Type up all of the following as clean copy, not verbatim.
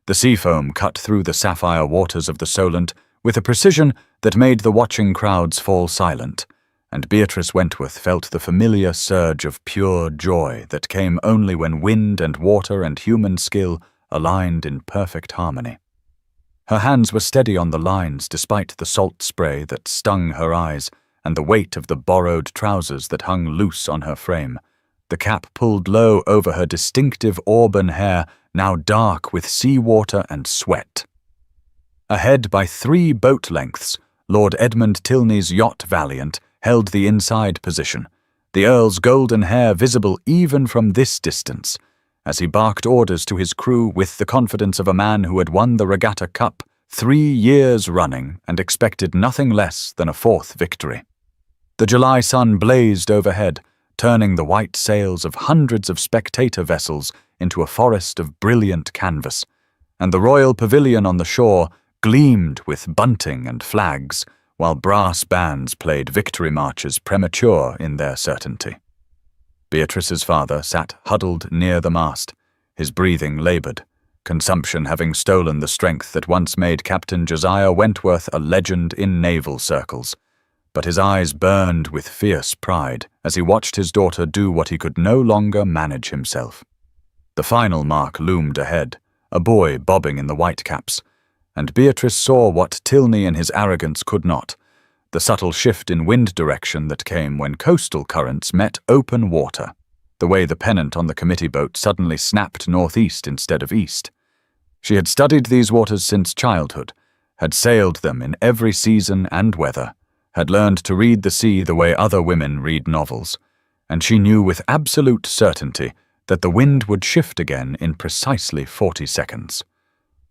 The sea foam cut through the sapphire waters of the Solent with a precision that made the watching crowds fall silent, and Beatrice Wentworth felt the familiar surge of pure joy that came only when wind and water and human skill aligned in perfect harmony. Her hands were steady on the lines despite the salt spray that stung her eyes and the weight of the borrowed trousers that hung loose on her frame, the cap pulled low over her distinctive auburn hair, now dark with sea water and sweat. Ahead by 3 boat lengths, Lord Edmund Tilney's yacht Valiant held the inside position, the Earl's golden hair visible even from this distance, as he barked orders to his crew with the confidence of a man who had won the Regatta Cup 3 years running and expected nothing less than a 4th victory. The July sun blazed overhead, turning the white sails of hundreds of spectator vessels into a forest of brilliant canvas, and the royal pavilion on the shore gleamed with bunting and flags, while brass bands played victory marches premature in their certainty. Beatrice's father sat huddled near the mast, his breathing laboured, consumption having stolen the strength that once made Captain Josiah Wentworth a legend in naval circles. But his eyes burned with fierce pride as he watched his daughter do what he could no longer manage himself. The final mark loomed ahead, a boy bobbing in the whitecaps, and Beatrice saw what Tilney in his arrogance could not, the subtle shift in wind direction that came when coastal currents met open water, the way the pennant on the committee boat suddenly snapped northeast instead of east. She had studied these waters since childhood, had sailed them in every season and weather, had learned to read the sea the way other women read novels, and she knew with absolute certainty that the wind would shift again in precisely 40 seconds.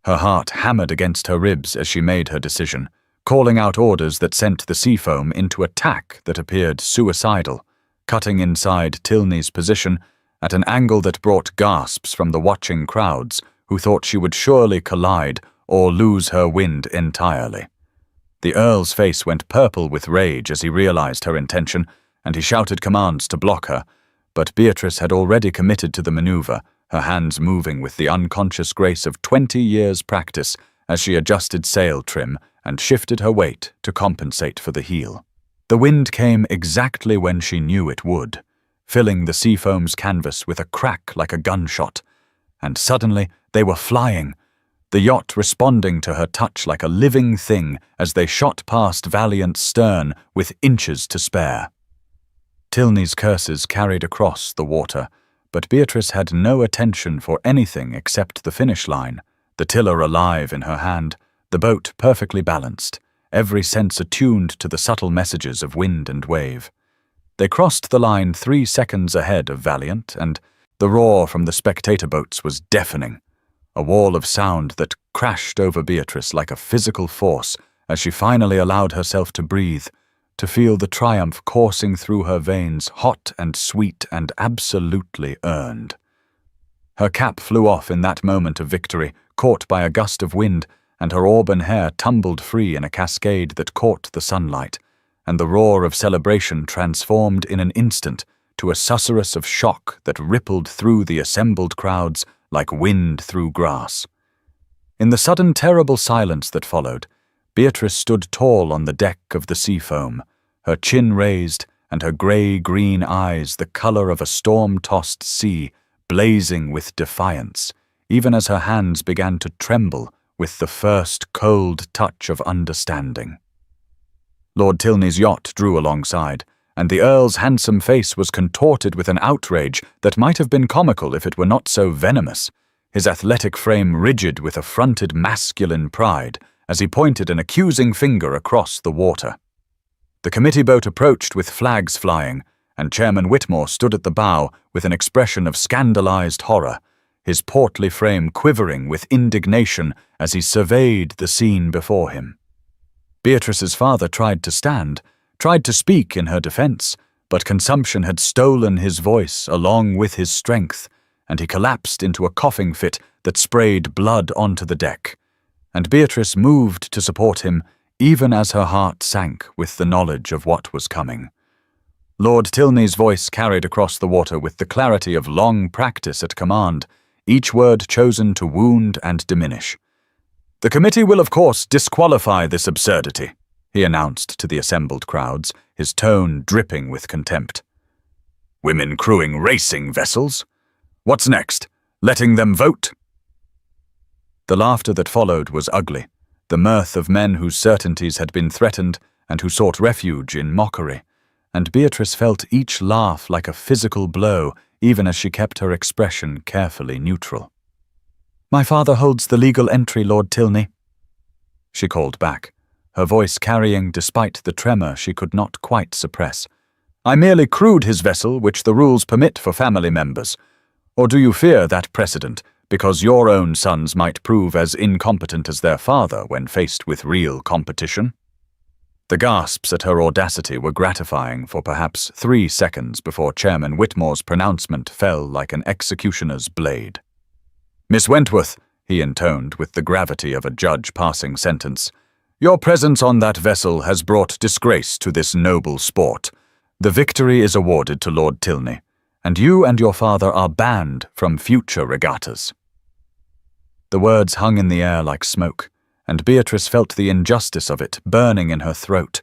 Her heart hammered against her ribs as she made her decision, calling out orders that sent the sea foam into a tack that appeared suicidal, cutting inside Tilney's position at an angle that brought gasps from the watching crowds who thought she would surely collide or lose her wind entirely. The Earl's face went purple with rage as he realized her intention, and he shouted commands to block her, but Beatrice had already committed to the maneuver, her hands moving with the unconscious grace of 20 years' practice as she adjusted sail trim and shifted her weight to compensate for the heel. The wind came exactly when she knew it would, filling the sea foam's canvas with a crack like a gunshot, and suddenly they were flying, the yacht responding to her touch like a living thing as they shot past Valiant's stern with inches to spare. Tilney's curses carried across the water, but Beatrice had no attention for anything except the finish line, the tiller alive in her hand, the boat perfectly balanced, every sense attuned to the subtle messages of wind and wave. They crossed the line 3 seconds ahead of Valiant, and the roar from the spectator boats was deafening, a wall of sound that crashed over Beatrice like a physical force as she finally allowed herself to breathe, to feel the triumph coursing through her veins, hot and sweet and absolutely earned. Her cap flew off in that moment of victory, caught by a gust of wind, and her auburn hair tumbled free in a cascade that caught the sunlight, and the roar of celebration transformed in an instant to a susurrus of shock that rippled through the assembled crowds like wind through grass. In the sudden terrible silence that followed, Beatrice stood tall on the deck of the sea foam, her chin raised and her grey-green eyes the colour of a storm-tossed sea, blazing with defiance, even as her hands began to tremble with the first cold touch of understanding. Lord Tilney's yacht drew alongside, and the Earl's handsome face was contorted with an outrage that might have been comical if it were not so venomous, his athletic frame rigid with affronted masculine pride as he pointed an accusing finger across the water. The committee boat approached with flags flying, and Chairman Whitmore stood at the bow with an expression of scandalized horror, his portly frame quivering with indignation as he surveyed the scene before him. Beatrice's father tried to stand, tried to speak in her defense, but consumption had stolen his voice along with his strength, and he collapsed into a coughing fit that sprayed blood onto the deck, and Beatrice moved to support him even as her heart sank with the knowledge of what was coming. Lord Tilney's voice carried across the water with the clarity of long practice at command, each word chosen to wound and diminish. "The committee will of course disqualify this absurdity," he announced to the assembled crowds, his tone dripping with contempt. "Women crewing racing vessels? What's next? Letting them vote?" The laughter that followed was ugly, the mirth of men whose certainties had been threatened and who sought refuge in mockery, and Beatrice felt each laugh like a physical blow, even as she kept her expression carefully neutral. "My father holds the legal entry, Lord Tilney," she called back, her voice carrying despite the tremor she could not quite suppress. "I merely crewed his vessel, which the rules permit for family members. Or do you fear that precedent, because your own sons might prove as incompetent as their father when faced with real competition?" The gasps at her audacity were gratifying for perhaps 3 seconds before Chairman Whitmore's pronouncement fell like an executioner's blade. "Miss Wentworth," he intoned with the gravity of a judge passing sentence, "your presence on that vessel has brought disgrace to this noble sport. The victory is awarded to Lord Tilney, and you and your father are banned from future regattas." The words hung in the air like smoke, and Beatrice felt the injustice of it burning in her throat,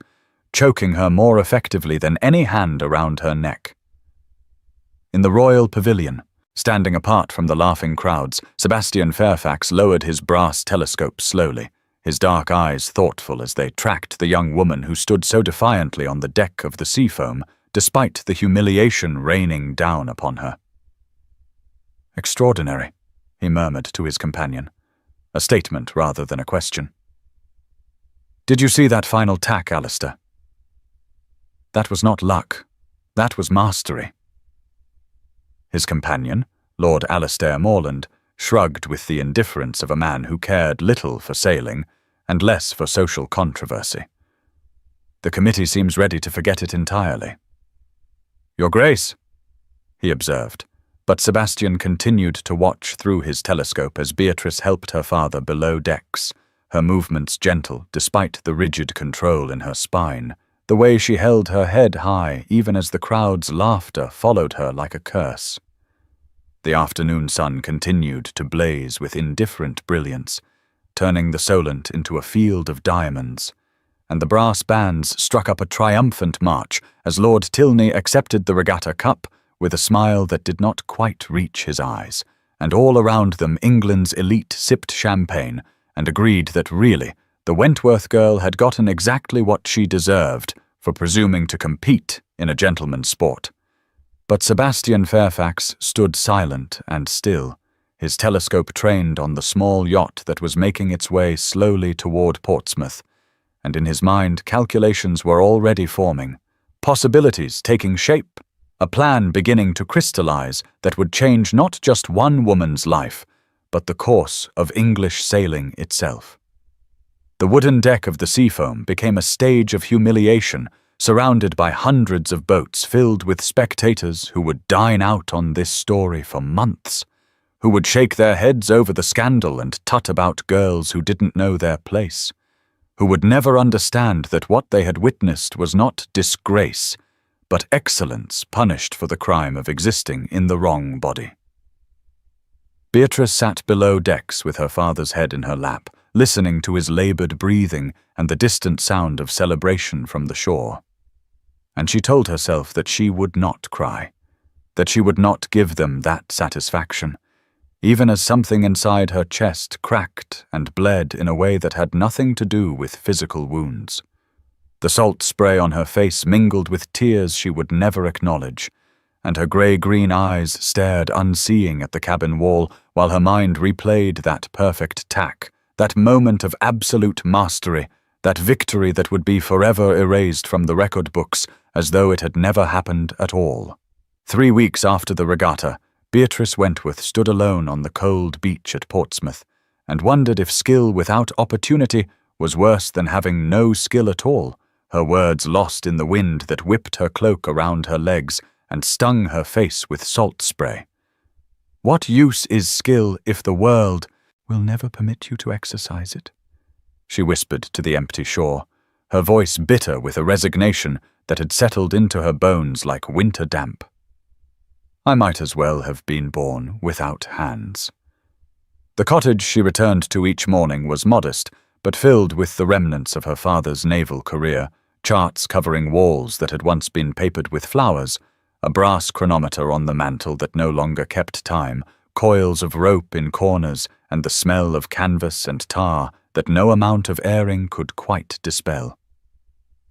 choking her more effectively than any hand around her neck. In the royal pavilion, standing apart from the laughing crowds, Sebastian Fairfax lowered his brass telescope slowly, his dark eyes thoughtful as they tracked the young woman who stood so defiantly on the deck of the Seafoam, despite the humiliation raining down upon her. "Extraordinary," he murmured to his companion, a statement rather than a question. "Did you see that final tack, Alistair? That was not luck. That was mastery." His companion, Lord Alistair Morland, shrugged with the indifference of a man who cared little for sailing and less for social controversy. "The committee seems ready to forget it entirely." "Your Grace," he observed, but Sebastian continued to watch through his telescope as Beatrice helped her father below decks, her movements gentle despite the rigid control in her spine, the way she held her head high even as the crowd's laughter followed her like a curse. The afternoon sun continued to blaze with indifferent brilliance, turning the Solent into a field of diamonds, and the brass bands struck up a triumphant march as Lord Tilney accepted the regatta cup with a smile that did not quite reach his eyes, and all around them England's elite sipped champagne and agreed that really the Wentworth girl had gotten exactly what she deserved for presuming to compete in a gentleman's sport. But Sebastian Fairfax stood silent and still, his telescope trained on the small yacht that was making its way slowly toward Portsmouth, and in his mind calculations were already forming, possibilities taking shape, a plan beginning to crystallize that would change not just one woman's life, but the course of English sailing itself. The wooden deck of the Seafoam became a stage of humiliation, surrounded by hundreds of boats filled with spectators who would dine out on this story for months, who would shake their heads over the scandal and tut about girls who didn't know their place, who would never understand that what they had witnessed was not disgrace, but excellence punished for the crime of existing in the wrong body. Beatrice sat below decks with her father's head in her lap, listening to his labored breathing and the distant sound of celebration from the shore. And she told herself that she would not cry, that she would not give them that satisfaction, even as something inside her chest cracked and bled in a way that had nothing to do with physical wounds. The salt spray on her face mingled with tears she would never acknowledge, and her grey-green eyes stared unseeing at the cabin wall while her mind replayed that perfect tack, that moment of absolute mastery, that victory that would be forever erased from the record books as though it had never happened at all. 3 weeks after the regatta, Beatrice Wentworth stood alone on the cold beach at Portsmouth and wondered if skill without opportunity was worse than having no skill at all, her words lost in the wind that whipped her cloak around her legs and stung her face with salt spray. What use is skill if the world will never permit you to exercise it? She whispered to the empty shore, her voice bitter with a resignation that had settled into her bones like winter damp. I might as well have been born without hands. The cottage she returned to each morning was modest, but filled with the remnants of her father's naval career, charts covering walls that had once been papered with flowers, a brass chronometer on the mantel that no longer kept time, coils of rope in corners, and the smell of canvas and tar that no amount of airing could quite dispel.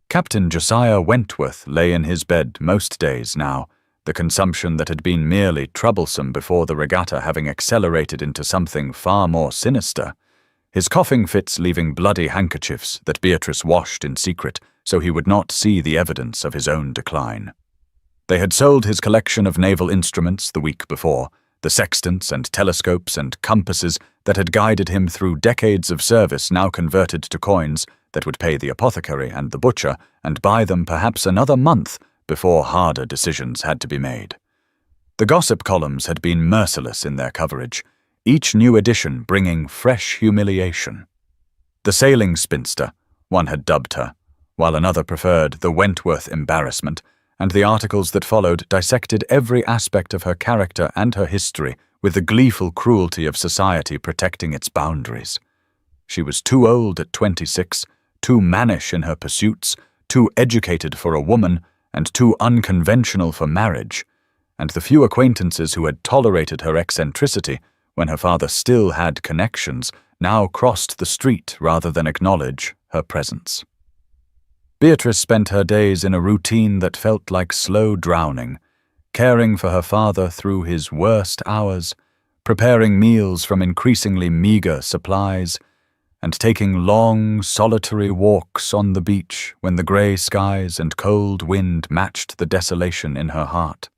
Captain Josiah Wentworth lay in his bed most days now, the consumption that had been merely troublesome before the regatta having accelerated into something far more sinister, his coughing fits leaving bloody handkerchiefs that Beatrice washed in secret so he would not see the evidence of his own decline. They had sold his collection of naval instruments the week before, the sextants and telescopes and compasses that had guided him through decades of service now converted to coins that would pay the apothecary and the butcher and buy them perhaps another month before harder decisions had to be made. The gossip columns had been merciless in their coverage, each new edition bringing fresh humiliation. The sailing spinster, one had dubbed her, while another preferred the Wentworth embarrassment, and the articles that followed dissected every aspect of her character and her history with the gleeful cruelty of society protecting its boundaries. She was too old at 26, too mannish in her pursuits, too educated for a woman, and too unconventional for marriage, and the few acquaintances who had tolerated her eccentricity when her father still had connections now crossed the street rather than acknowledge her presence. Beatrice spent her days in a routine that felt like slow drowning, caring for her father through his worst hours, preparing meals from increasingly meager supplies, and taking long, solitary walks on the beach when the grey skies and cold wind matched the desolation in her heart.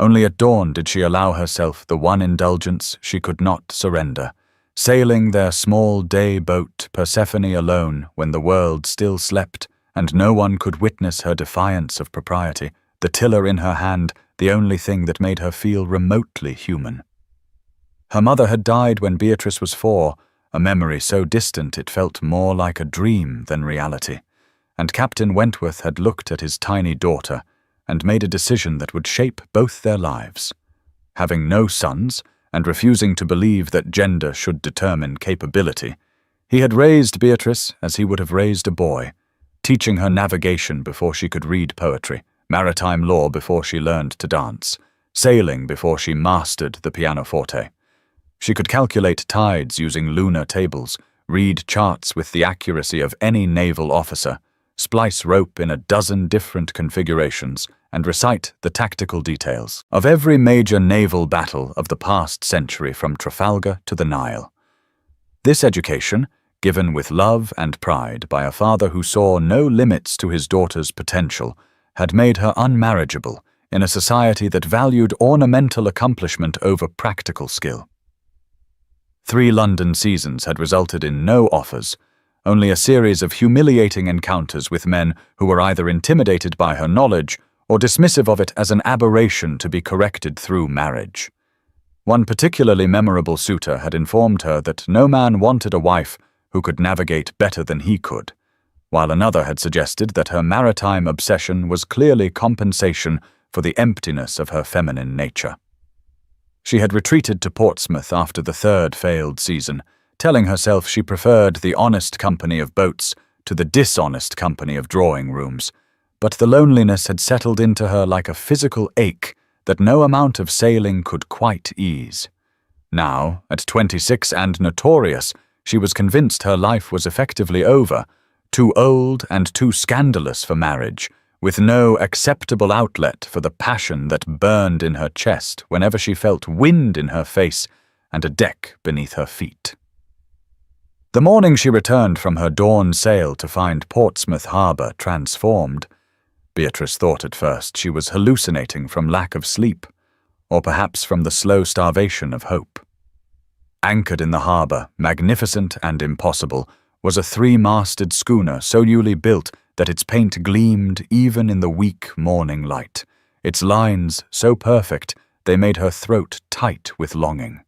Only at dawn did she allow herself the one indulgence she could not surrender, sailing their small day boat Persephone alone when the world still slept and no one could witness her defiance of propriety, the tiller in her hand the only thing that made her feel remotely human. Her mother had died when Beatrice was 4, a memory so distant it felt more like a dream than reality, and Captain Wentworth had looked at his tiny daughter and made a decision that would shape both their lives. Having no sons, and refusing to believe that gender should determine capability, he had raised Beatrice as he would have raised a boy, teaching her navigation before she could read poetry, maritime law before she learned to dance, sailing before she mastered the pianoforte. She could calculate tides using lunar tables, read charts with the accuracy of any naval officer, splice rope in a dozen different configurations, and recite the tactical details of every major naval battle of the past century from Trafalgar to the Nile. This education, given with love and pride by a father who saw no limits to his daughter's potential, had made her unmarriageable in a society that valued ornamental accomplishment over practical skill. 3 London seasons had resulted in no offers, only a series of humiliating encounters with men who were either intimidated by her knowledge or dismissive of it as an aberration to be corrected through marriage. One particularly memorable suitor had informed her that no man wanted a wife who could navigate better than he could, while another had suggested that her maritime obsession was clearly compensation for the emptiness of her feminine nature. She had retreated to Portsmouth after the 3rd failed season, telling herself she preferred the honest company of boats to the dishonest company of drawing rooms, but the loneliness had settled into her like a physical ache that no amount of sailing could quite ease. Now, at 26 and notorious, she was convinced her life was effectively over, too old and too scandalous for marriage, with no acceptable outlet for the passion that burned in her chest whenever she felt wind in her face and a deck beneath her feet. The morning she returned from her dawn sail to find Portsmouth harbour transformed, Beatrice thought at first she was hallucinating from lack of sleep, or perhaps from the slow starvation of hope. Anchored in the harbour, magnificent and impossible, was a 3-masted schooner so newly built that its paint gleamed even in the weak morning light, its lines so perfect they made her throat tight with longing.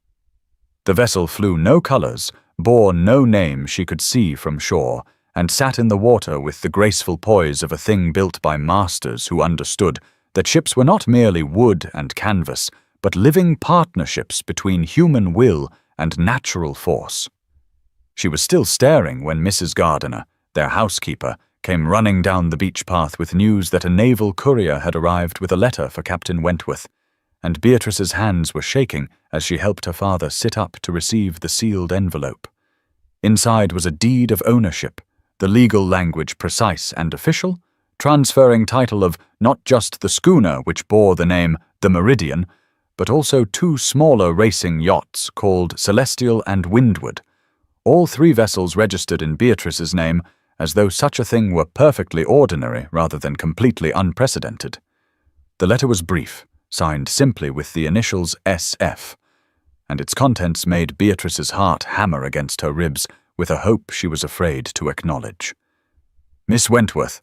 The vessel flew no colours, bore no name she could see from shore, and sat in the water with the graceful poise of a thing built by masters who understood that ships were not merely wood and canvas, but living partnerships between human will and natural force. She was still staring when Mrs. Gardiner, their housekeeper, came running down the beach path with news that a naval courier had arrived with a letter for Captain Wentworth, and Beatrice's hands were shaking as she helped her father sit up to receive the sealed envelope. Inside was a deed of ownership, the legal language precise and official, transferring title of not just the schooner which bore the name the Meridian, but also two smaller racing yachts called Celestial and Windward, all three vessels registered in Beatrice's name as though such a thing were perfectly ordinary rather than completely unprecedented. The letter was brief, signed simply with the initials SF, and its contents made Beatrice's heart hammer against her ribs with a hope she was afraid to acknowledge. Miss Wentworth,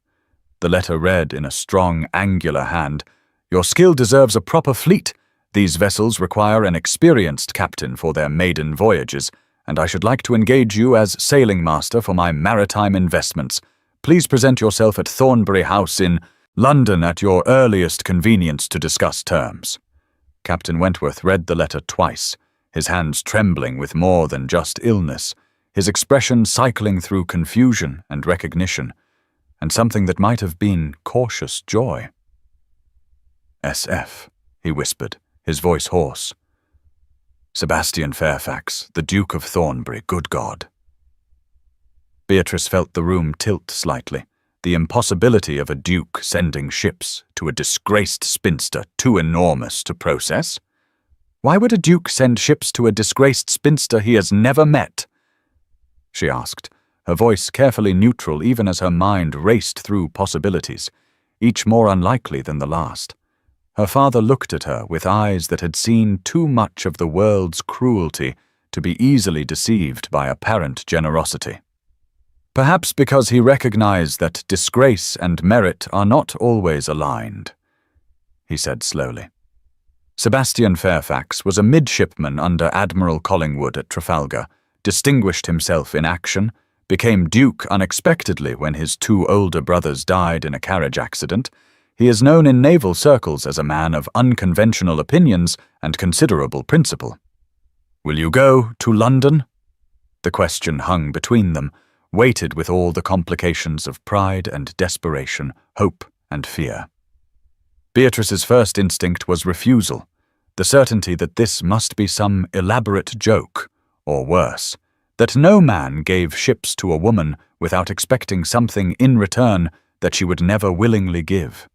the letter read in a strong, angular hand, your skill deserves a proper fleet. These vessels require an experienced captain for their maiden voyages, and I should like to engage you as sailing master for my maritime investments. Please present yourself at Thornbury House in London at your earliest convenience to discuss terms. Captain Wentworth read the letter twice, his hands trembling with more than just illness, his expression cycling through confusion and recognition, and something that might have been cautious joy. SF, he whispered, his voice hoarse. Sebastian Fairfax, the Duke of Thornbury, good God. Beatrice felt the room tilt slightly, the impossibility of a duke sending ships to a disgraced spinster too enormous to process. Why would a duke send ships to a disgraced spinster he has never met? She asked, her voice carefully neutral even as her mind raced through possibilities, each more unlikely than the last. Her father looked at her with eyes that had seen too much of the world's cruelty to be easily deceived by apparent generosity. Perhaps because he recognized that disgrace and merit are not always aligned, he said slowly. Sebastian Fairfax was a midshipman under Admiral Collingwood at Trafalgar, distinguished himself in action, became Duke unexpectedly when his two older brothers died in a carriage accident. He is known in naval circles as a man of unconventional opinions and considerable principle. Will you go to London? The question hung between them, weighted with all the complications of pride and desperation, hope and fear. Beatrice's first instinct was refusal, the certainty that this must be some elaborate joke, or worse, that no man gave ships to a woman without expecting something in return that she would never willingly give.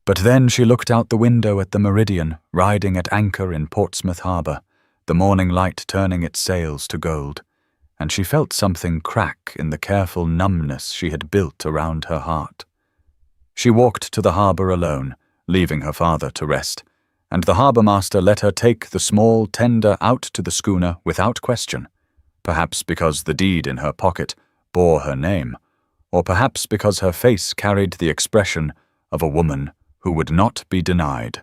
But then she looked out the window at the Meridian, riding at anchor in Portsmouth Harbour, the morning light turning its sails to gold, and she felt something crack in the careful numbness she had built around her heart. She walked to the harbour alone, leaving her father to rest, and the harbour-master let her take the small tender out to the schooner without question, perhaps because the deed in her pocket bore her name, or perhaps because her face carried the expression of a woman who would not be denied.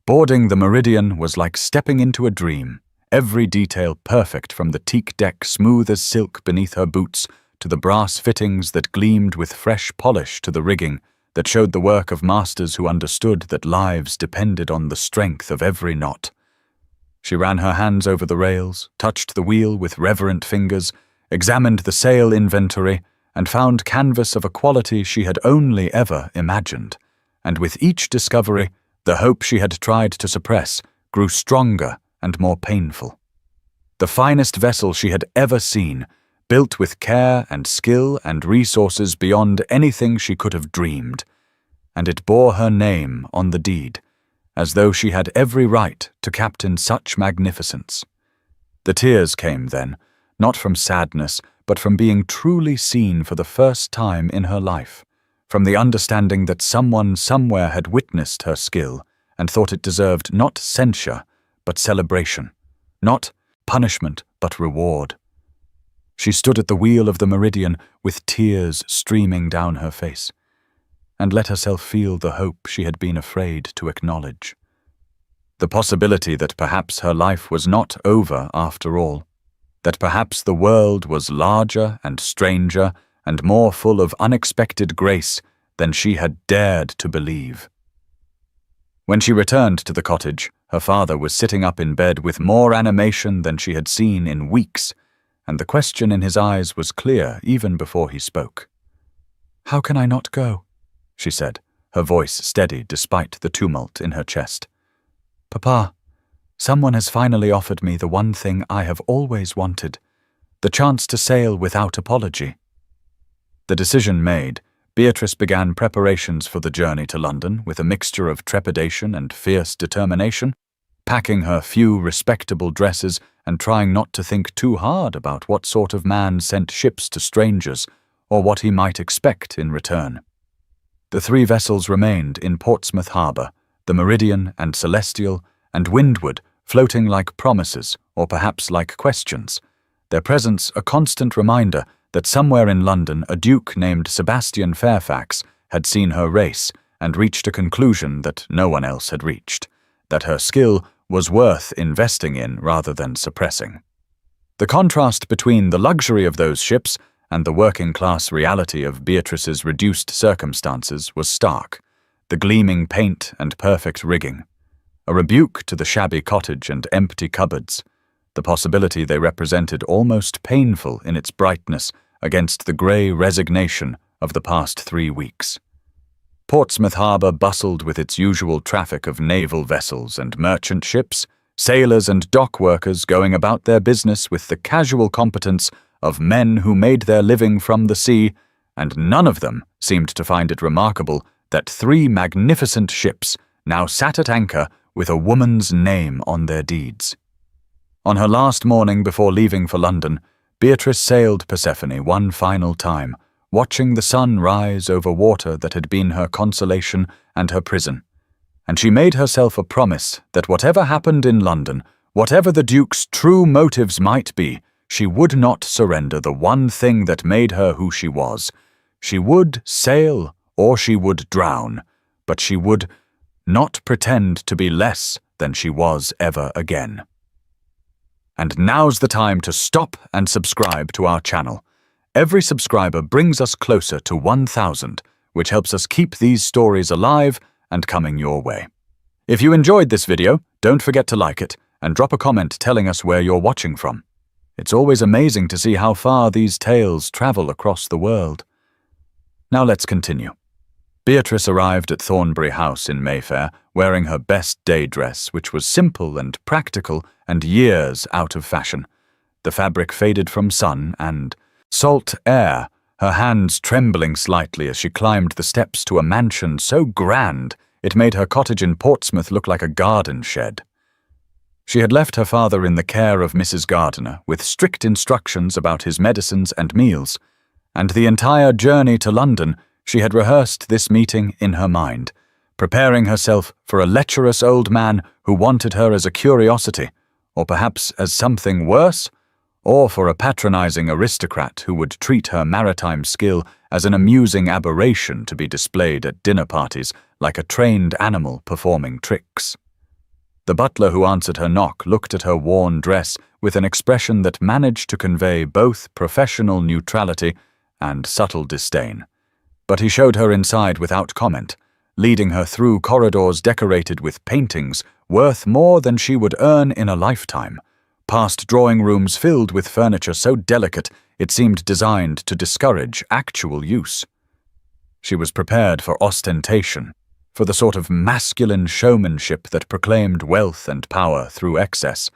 Boarding the Meridian was like stepping into a dream, every detail perfect from the teak deck smooth as silk beneath her boots to the brass fittings that gleamed with fresh polish to the rigging that showed the work of masters who understood that lives depended on the strength of every knot. She ran her hands over the rails, touched the wheel with reverent fingers, examined the sail inventory, and found canvas of a quality she had only ever imagined. And with each discovery, the hope she had tried to suppress grew stronger and more painful. The finest vessel she had ever seen, built with care and skill and resources beyond anything she could have dreamed, and it bore her name on the deed, as though she had every right to captain such magnificence. The tears came then, not from sadness, but from being truly seen for the first time in her life, from the understanding that someone somewhere had witnessed her skill and thought it deserved not censure, but celebration, not punishment, but reward. She stood at the wheel of the Meridian with tears streaming down her face, and let herself feel the hope she had been afraid to acknowledge. The possibility that perhaps her life was not over after all, that perhaps the world was larger and stranger and more full of unexpected grace than she had dared to believe. When she returned to the cottage, her father was sitting up in bed with more animation than she had seen in weeks, and the question in his eyes was clear even before he spoke. "How can I not go?" she said, her voice steady despite the tumult in her chest. "Papa, someone has finally offered me the one thing I have always wanted, the chance to sail without apology." The decision made, Beatrice began preparations for the journey to London with a mixture of trepidation and fierce determination, packing her few respectable dresses and trying not to think too hard about what sort of man sent ships to strangers or what he might expect in return. The 3 vessels remained in Portsmouth Harbour, the Meridian and Celestial, and Windward, floating like promises or perhaps like questions, their presence a constant reminder that somewhere in London a duke named Sebastian Fairfax had seen her race and reached a conclusion that no one else had reached, that her skill was worth investing in rather than suppressing. The contrast between the luxury of those ships and the working-class reality of Beatrice's reduced circumstances was stark, the gleaming paint and perfect rigging, a rebuke to the shabby cottage and empty cupboards, the possibility they represented almost painful in its brightness against the grey resignation of the past 3 weeks. Portsmouth Harbour bustled with its usual traffic of naval vessels and merchant ships, sailors and dock workers going about their business with the casual competence of men who made their living from the sea, and none of them seemed to find it remarkable that 3 magnificent ships now sat at anchor with a woman's name on their deeds. On her last morning before leaving for London, Beatrice sailed Persephone one final time, watching the sun rise over water that had been her consolation and her prison, and she made herself a promise that whatever happened in London, whatever the Duke's true motives might be, she would not surrender the one thing that made her who she was. She would sail or she would drown, but she would not pretend to be less than she was ever again. And now's the time to stop and subscribe to our channel. Every subscriber brings us closer to 1,000, which helps us keep these stories alive and coming your way. If you enjoyed this video, don't forget to like it and drop a comment telling us where you're watching from. It's always amazing to see how far these tales travel across the world. Now let's continue. Beatrice arrived at Thornbury House in Mayfair wearing her best day dress, which was simple and practical and years out of fashion. The fabric faded from sun and salt air, her hands trembling slightly as she climbed the steps to a mansion so grand it made her cottage in Portsmouth look like a garden shed. She had left her father in the care of Mrs. Gardiner with strict instructions about his medicines and meals, and the entire journey to London she had rehearsed this meeting in her mind, preparing herself for a lecherous old man who wanted her as a curiosity, or perhaps as something worse, or for a patronizing aristocrat who would treat her maritime skill as an amusing aberration to be displayed at dinner parties like a trained animal performing tricks. The butler who answered her knock looked at her worn dress with an expression that managed to convey both professional neutrality and subtle disdain. But he showed her inside without comment, leading her through corridors decorated with paintings worth more than she would earn in a lifetime, past drawing rooms filled with furniture so delicate it seemed designed to discourage actual use. She was prepared for ostentation, for the sort of masculine showmanship that proclaimed wealth and power through excess.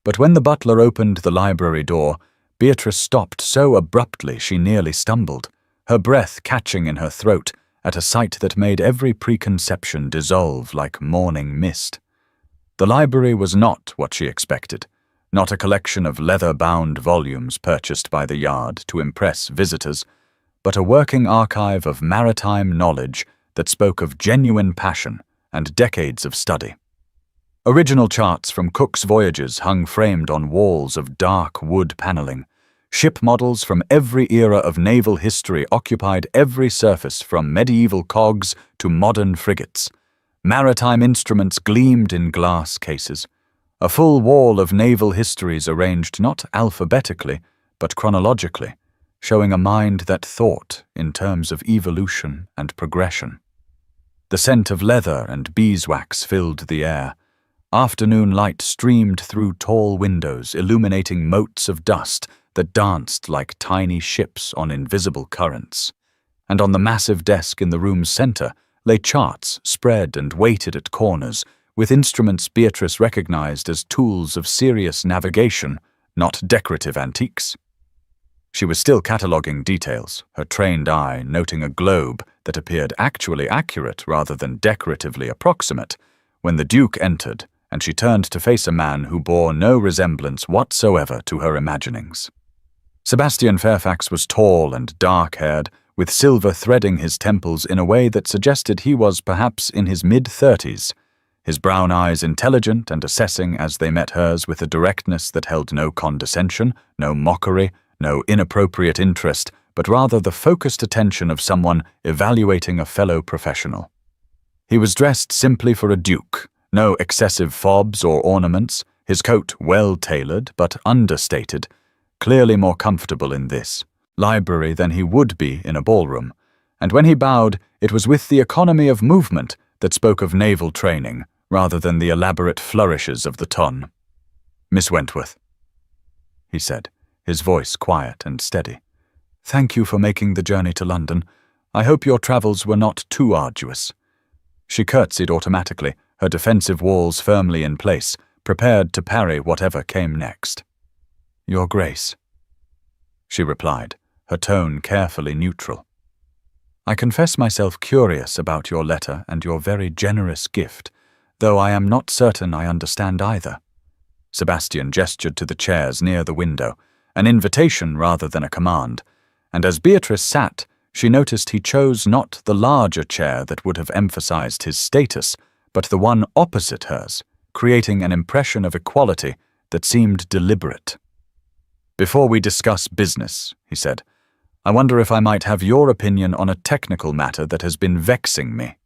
But when the butler opened the library door, Beatrice stopped so abruptly she nearly stumbled, her breath catching in her throat at a sight that made every preconception dissolve like morning mist. The library was not what she expected, not a collection of leather-bound volumes purchased by the yard to impress visitors, but a working archive of maritime knowledge that spoke of genuine passion and decades of study. Original charts from Cook's voyages hung framed on walls of dark wood paneling. Ship models from every era of naval history occupied every surface from medieval cogs to modern frigates. Maritime instruments gleamed in glass cases. A full wall of naval histories arranged not alphabetically, but chronologically, showing a mind that thought in terms of evolution and progression. The scent of leather and beeswax filled the air. Afternoon light streamed through tall windows, illuminating motes of dust that danced like tiny ships on invisible currents. And on the massive desk in the room's center lay charts spread and weighted at corners, with instruments Beatrice recognized as tools of serious navigation, not decorative antiques. She was still cataloging details, her trained eye noting a globe that appeared actually accurate rather than decoratively approximate, when the Duke entered, and she turned to face a man who bore no resemblance whatsoever to her imaginings. Sebastian Fairfax was tall and dark-haired, with silver threading his temples in a way that suggested he was perhaps in his mid-30s, his brown eyes intelligent and assessing as they met hers with a directness that held no condescension, no mockery, no inappropriate interest, but rather the focused attention of someone evaluating a fellow professional. He was dressed simply for a duke, no excessive fobs or ornaments, his coat well-tailored but understated, clearly more comfortable in this library than he would be in a ballroom, and when he bowed, it was with the economy of movement that spoke of naval training rather than the elaborate flourishes of the ton. "Miss Wentworth," he said, his voice quiet and steady. "Thank you for making the journey to London. I hope your travels were not too arduous." She curtsied automatically, her defensive walls firmly in place, prepared to parry whatever came next. "Your Grace," she replied, her tone carefully neutral. "I confess myself curious about your letter and your very generous gift, though I am not certain I understand either." Sebastian gestured to the chairs near the window, an invitation rather than a command, and as Beatrice sat, she noticed he chose not the larger chair that would have emphasized his status, but the one opposite hers, creating an impression of equality that seemed deliberate. "Before we discuss business," he said, "I wonder if I might have your opinion on a technical matter that has been vexing me."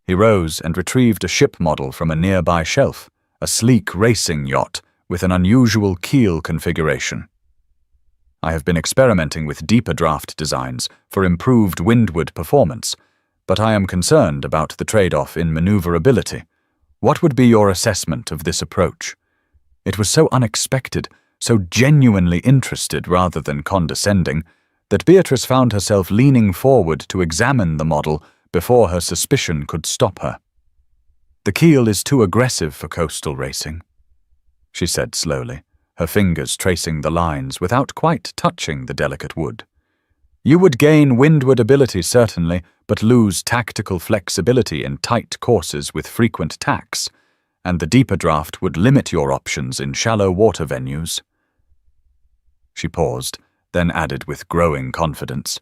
He rose and retrieved a ship model from a nearby shelf, a sleek racing yacht with an unusual keel configuration. "I have been experimenting with deeper draft designs for improved windward performance, but I am concerned about the trade-off in maneuverability. What would be your assessment of this approach?" It was so unexpected, so genuinely interested rather than condescending, that Beatrice found herself leaning forward to examine the model before her suspicion could stop her. "The keel is too aggressive for coastal racing," she said slowly, her fingers tracing the lines without quite touching the delicate wood. "You would gain windward ability certainly, but lose tactical flexibility in tight courses with frequent tacks, and the deeper draft would limit your options in shallow water venues." She paused, then added with growing confidence,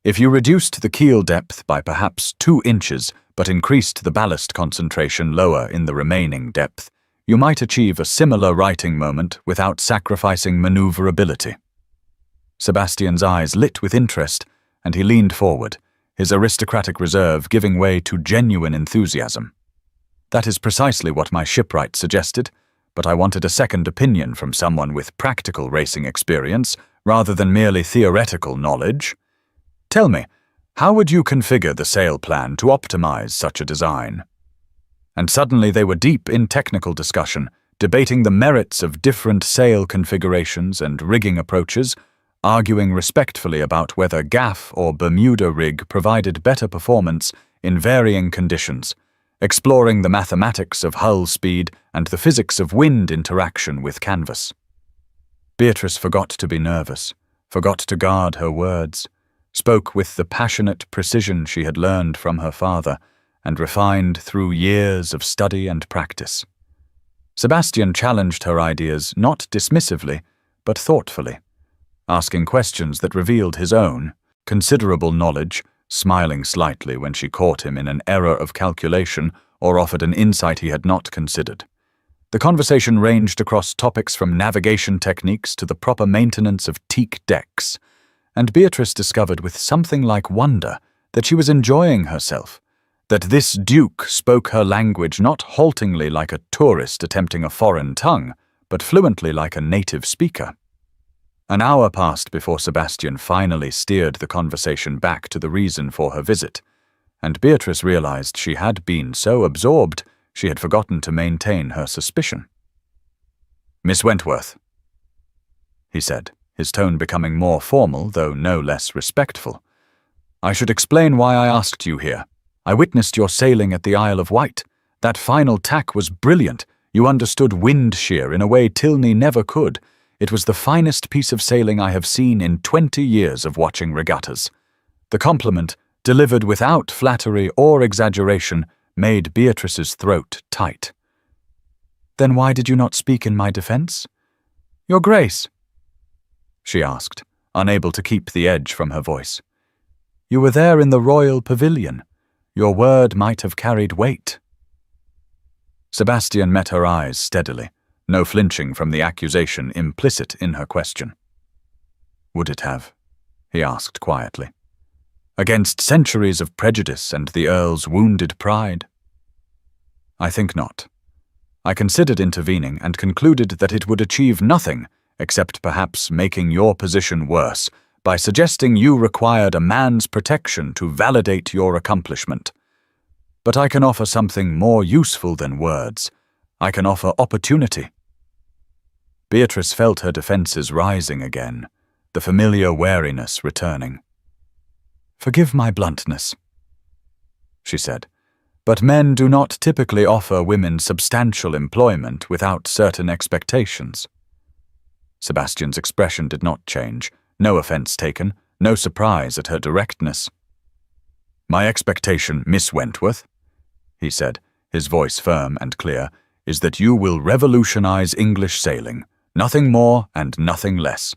"If you reduced the keel depth by perhaps 2 inches, but increased the ballast concentration lower in the remaining depth, you might achieve a similar righting moment without sacrificing maneuverability." Sebastian's eyes lit with interest, and he leaned forward, his aristocratic reserve giving way to genuine enthusiasm. "That is precisely what my shipwright suggested, but I wanted a second opinion from someone with practical racing experience rather than merely theoretical knowledge. Tell me, how would you configure the sail plan to optimize such a design?" And suddenly they were deep in technical discussion, debating the merits of different sail configurations and rigging approaches, arguing respectfully about whether gaff or Bermuda rig provided better performance in varying conditions, exploring the mathematics of hull speed and the physics of wind interaction with canvas. Beatrice forgot to be nervous, forgot to guard her words, spoke with the passionate precision she had learned from her father and refined through years of study and practice. Sebastian challenged her ideas not dismissively, but thoughtfully, asking questions that revealed his own considerable knowledge, smiling slightly when she caught him in an error of calculation or offered an insight he had not considered. The conversation ranged across topics from navigation techniques to the proper maintenance of teak decks, and Beatrice discovered with something like wonder that she was enjoying herself, that this duke spoke her language not haltingly like a tourist attempting a foreign tongue, but fluently like a native speaker. An hour passed before Sebastian finally steered the conversation back to the reason for her visit. and Beatrice realized she had been so absorbed she had forgotten to maintain her suspicion. "Miss Wentworth," he said, his tone becoming more formal, though no less respectful. "I should explain why I asked you here. I witnessed your sailing at the Isle of Wight. That final tack was brilliant. You understood wind shear in a way Tilney never could. It was the finest piece of sailing I have seen in 20 years of watching regattas." The compliment, delivered without flattery or exaggeration, made Beatrice's throat tight. "Then why did you not speak in my defense?" "Your Grace," she asked, unable to keep the edge from her voice. "You were there in the royal pavilion. Your word might have carried weight." Sebastian met her eyes steadily, no flinching from the accusation implicit in her question. "Would it have?" he asked quietly. "Against centuries of prejudice and the Earl's wounded pride?" "I think not. I considered intervening and concluded that it would achieve nothing except perhaps making your position worse by suggesting you required a man's protection to validate your accomplishment. But I can offer something more useful than words. I can offer opportunity." Beatrice felt her defenses rising again, the familiar wariness returning. "Forgive my bluntness," she said, "but men do not typically offer women substantial employment without certain expectations." Sebastian's expression did not change, no offense taken, no surprise at her directness. "My expectation, Miss Wentworth," he said, his voice firm and clear, "is that you will revolutionize English sailing, nothing more and nothing less."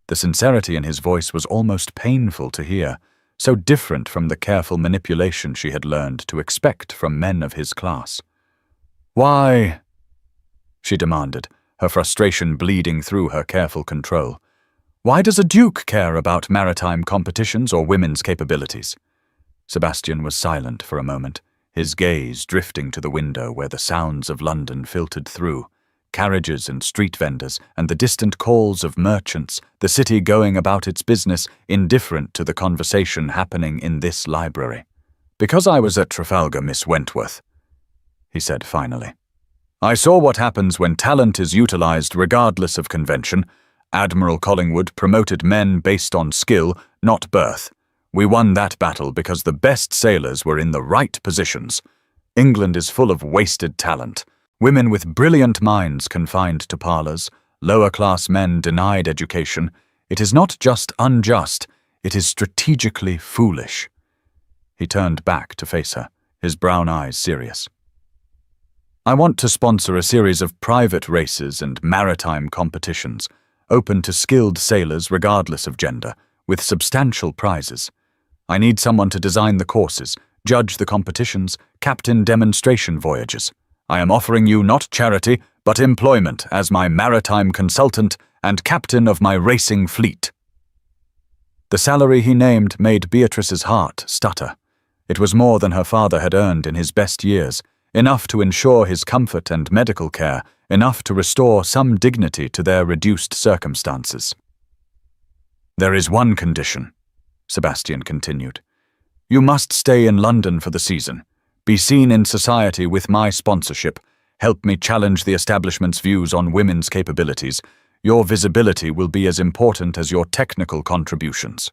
The sincerity in his voice was almost painful to hear, so different from the careful manipulation she had learned to expect from men of his class. "Why?" she demanded, her frustration bleeding through her careful control. "Why does a duke care about maritime competitions or women's capabilities?" Sebastian was silent for a moment, his gaze drifting to the window where the sounds of London filtered through, carriages and street vendors and the distant calls of merchants, the city going about its business, indifferent to the conversation happening in this library. "Because I was at Trafalgar, Miss Wentworth," he said finally. "I saw what happens when talent is utilized regardless of convention. Admiral Collingwood promoted men based on skill, not birth. We won that battle because the best sailors were in the right positions. England is full of wasted talent. Women with brilliant minds confined to parlours, lower-class men denied education. It is not just unjust, it is strategically foolish." He turned back to face her, his brown eyes serious. "I want to sponsor a series of private races and maritime competitions, open to skilled sailors regardless of gender, with substantial prizes. I need someone to design the courses, judge the competitions, captain demonstration voyages. I am offering you not charity, but employment as my maritime consultant and captain of my racing fleet." The salary he named made Beatrice's heart stutter. It was more than her father had earned in his best years, enough to ensure his comfort and medical care, enough to restore some dignity to their reduced circumstances. "There is one condition," Sebastian continued. "You must stay in London for the season. Be seen in society with my sponsorship. Help me challenge the establishment's views on women's capabilities. Your visibility will be as important as your technical contributions."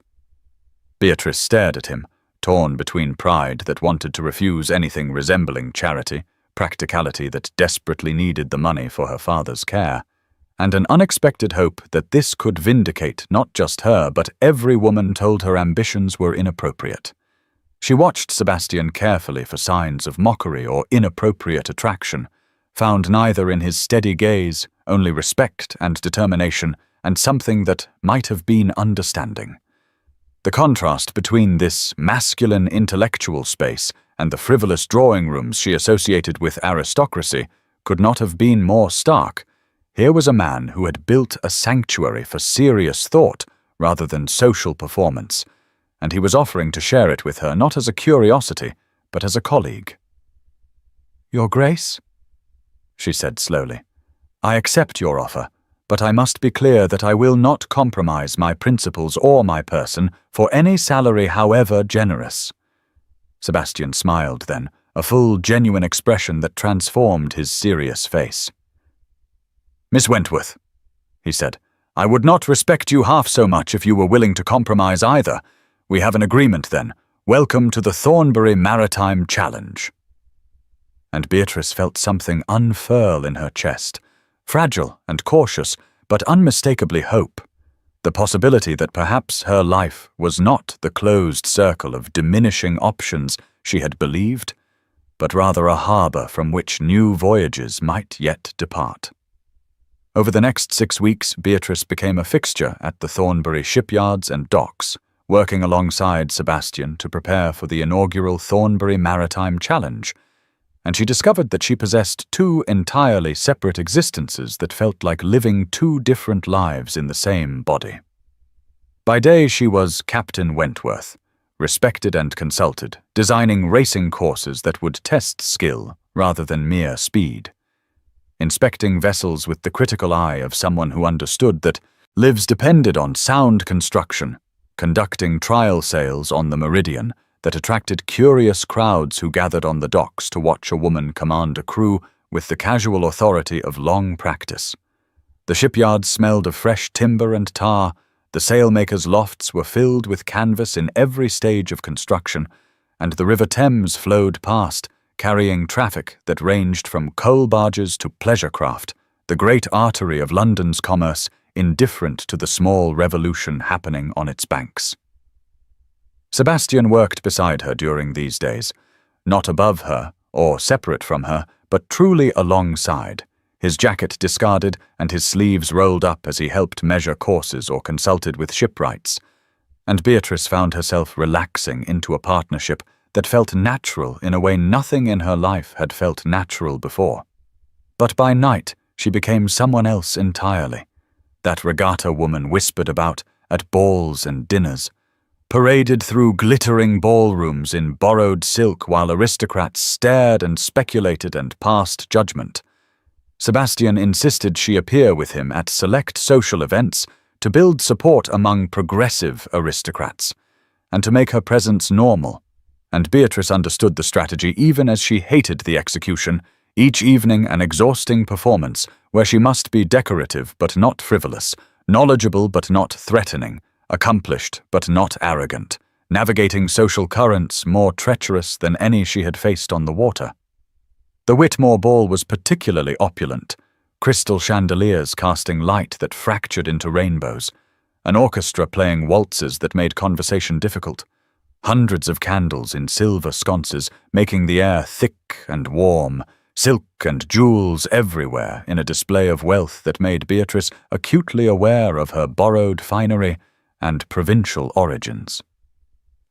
Beatrice stared at him, torn between pride that wanted to refuse anything resembling charity, practicality that desperately needed the money for her father's care, and an unexpected hope that this could vindicate not just her but every woman told her ambitions were inappropriate. She watched Sebastian carefully for signs of mockery or inappropriate attraction, found neither in his steady gaze, only respect and determination, and something that might have been understanding. The contrast between this masculine intellectual space and the frivolous drawing rooms she associated with aristocracy could not have been more stark. Here was a man who had built a sanctuary for serious thought rather than social performance, and he was offering to share it with her not as a curiosity, but as a colleague. "Your Grace," she said slowly, "I accept your offer, but I must be clear that I will not compromise my principles or my person for any salary however generous. Sebastian smiled then, a full, genuine expression that transformed his serious face. "Miss Wentworth," he said, "I would not respect you half so much if you were willing to compromise either. We have an agreement then. Welcome to the Thornbury Maritime Challenge." And Beatrice felt something unfurl in her chest, fragile and cautious, but unmistakably hope. The possibility that perhaps her life was not the closed circle of diminishing options she had believed, but rather a harbor from which new voyages might yet depart. Over the next 6 weeks, Beatrice became a fixture at the Thornbury shipyards and docks, working alongside Sebastian to prepare for the inaugural Thornbury Maritime Challenge, and she discovered that she possessed 2 entirely separate existences that felt like living 2 different lives in the same body. By day she was Captain Wentworth, respected and consulted, designing racing courses that would test skill rather than mere speed. Inspecting vessels with the critical eye of someone who understood that lives depended on sound construction, conducting trial sails on the Meridian that attracted curious crowds who gathered on the docks to watch a woman command a crew with the casual authority of long practice. The shipyards smelled of fresh timber and tar, the sailmakers' lofts were filled with canvas in every stage of construction, and the River Thames flowed past, carrying traffic that ranged from coal barges to pleasure craft, the great artery of London's commerce, indifferent to the small revolution happening on its banks. Sebastian worked beside her during these days, not above her or separate from her, but truly alongside, his jacket discarded and his sleeves rolled up as he helped measure courses or consulted with shipwrights. And Beatrice found herself relaxing into a partnership that felt natural in a way nothing in her life had felt natural before. But by night, she became someone else entirely. That regatta woman whispered about at balls and dinners, paraded through glittering ballrooms in borrowed silk while aristocrats stared and speculated and passed judgment. Sebastian insisted she appear with him at select social events to build support among progressive aristocrats, and to make her presence normal. And Beatrice understood the strategy even as she hated the execution, each evening an exhausting performance where she must be decorative but not frivolous, knowledgeable but not threatening, accomplished but not arrogant, navigating social currents more treacherous than any she had faced on the water. The Whitmore Ball was particularly opulent, crystal chandeliers casting light that fractured into rainbows, an orchestra playing waltzes that made conversation difficult, hundreds of candles in silver sconces making the air thick and warm, silk and jewels everywhere in a display of wealth that made Beatrice acutely aware of her borrowed finery and provincial origins.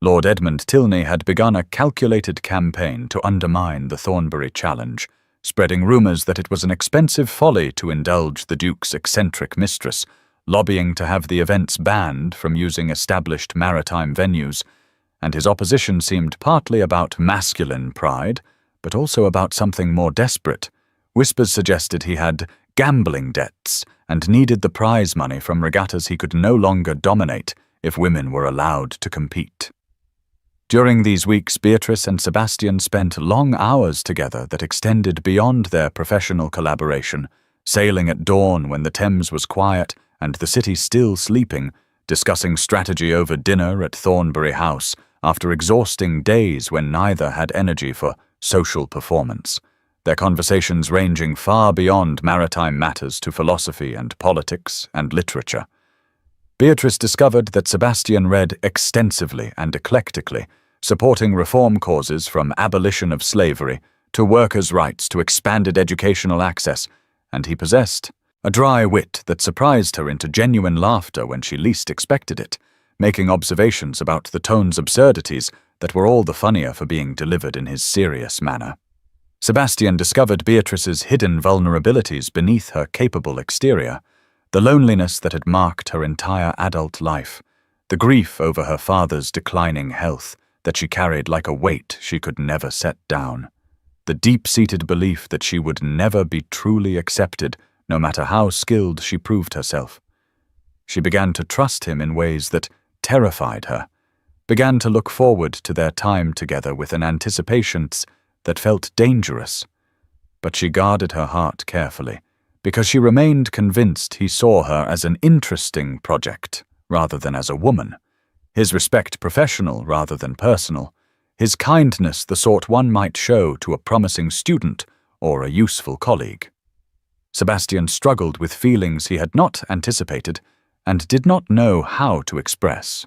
Lord Edmund Tilney had begun a calculated campaign to undermine the Thornbury Challenge, spreading rumours that it was an expensive folly to indulge the Duke's eccentric mistress, lobbying to have the events banned from using established maritime venues, and his opposition seemed partly about masculine pride, but also about something more desperate. Whispers suggested he had gambling debts and needed the prize money from regattas he could no longer dominate if women were allowed to compete. During these weeks, Beatrice and Sebastian spent long hours together that extended beyond their professional collaboration, sailing at dawn when the Thames was quiet and the city still sleeping, discussing strategy over dinner at Thornbury House after exhausting days when neither had energy for social performance, their conversations ranging far beyond maritime matters to philosophy and politics and literature. Beatrice discovered that Sebastian read extensively and eclectically, supporting reform causes from abolition of slavery to workers' rights to expanded educational access, and he possessed a dry wit that surprised her into genuine laughter when she least expected it, making observations about the tone's absurdities that were all the funnier for being delivered in his serious manner. Sebastian discovered Beatrice's hidden vulnerabilities beneath her capable exterior, the loneliness that had marked her entire adult life, the grief over her father's declining health that she carried like a weight she could never set down, the deep-seated belief that she would never be truly accepted, no matter how skilled she proved herself. She began to trust him in ways that terrified her, began to look forward to their time together with an anticipation that felt dangerous. But she guarded her heart carefully, because she remained convinced he saw her as an interesting project rather than as a woman, his respect professional rather than personal, his kindness the sort one might show to a promising student or a useful colleague. Sebastian struggled with feelings he had not anticipated and did not know how to express.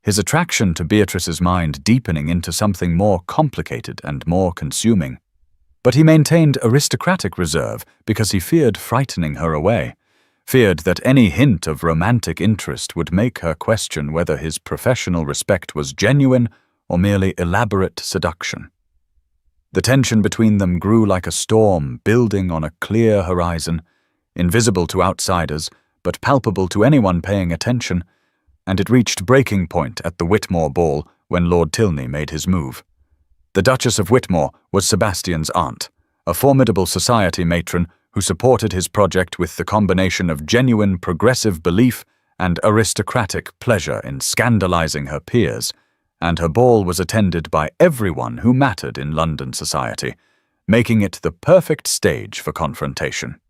His attraction to Beatrice's mind deepening into something more complicated and more consuming. But he maintained aristocratic reserve because he feared frightening her away, feared that any hint of romantic interest would make her question whether his professional respect was genuine or merely elaborate seduction. The tension between them grew like a storm building on a clear horizon, invisible to outsiders but palpable to anyone paying attention, and it reached breaking point at the Whitmore ball when Lord Tilney made his move. The Duchess of Whitmore was Sebastian's aunt, a formidable society matron who supported his project with the combination of genuine progressive belief and aristocratic pleasure in scandalizing her peers, and her ball was attended by everyone who mattered in London society, making it the perfect stage for confrontation.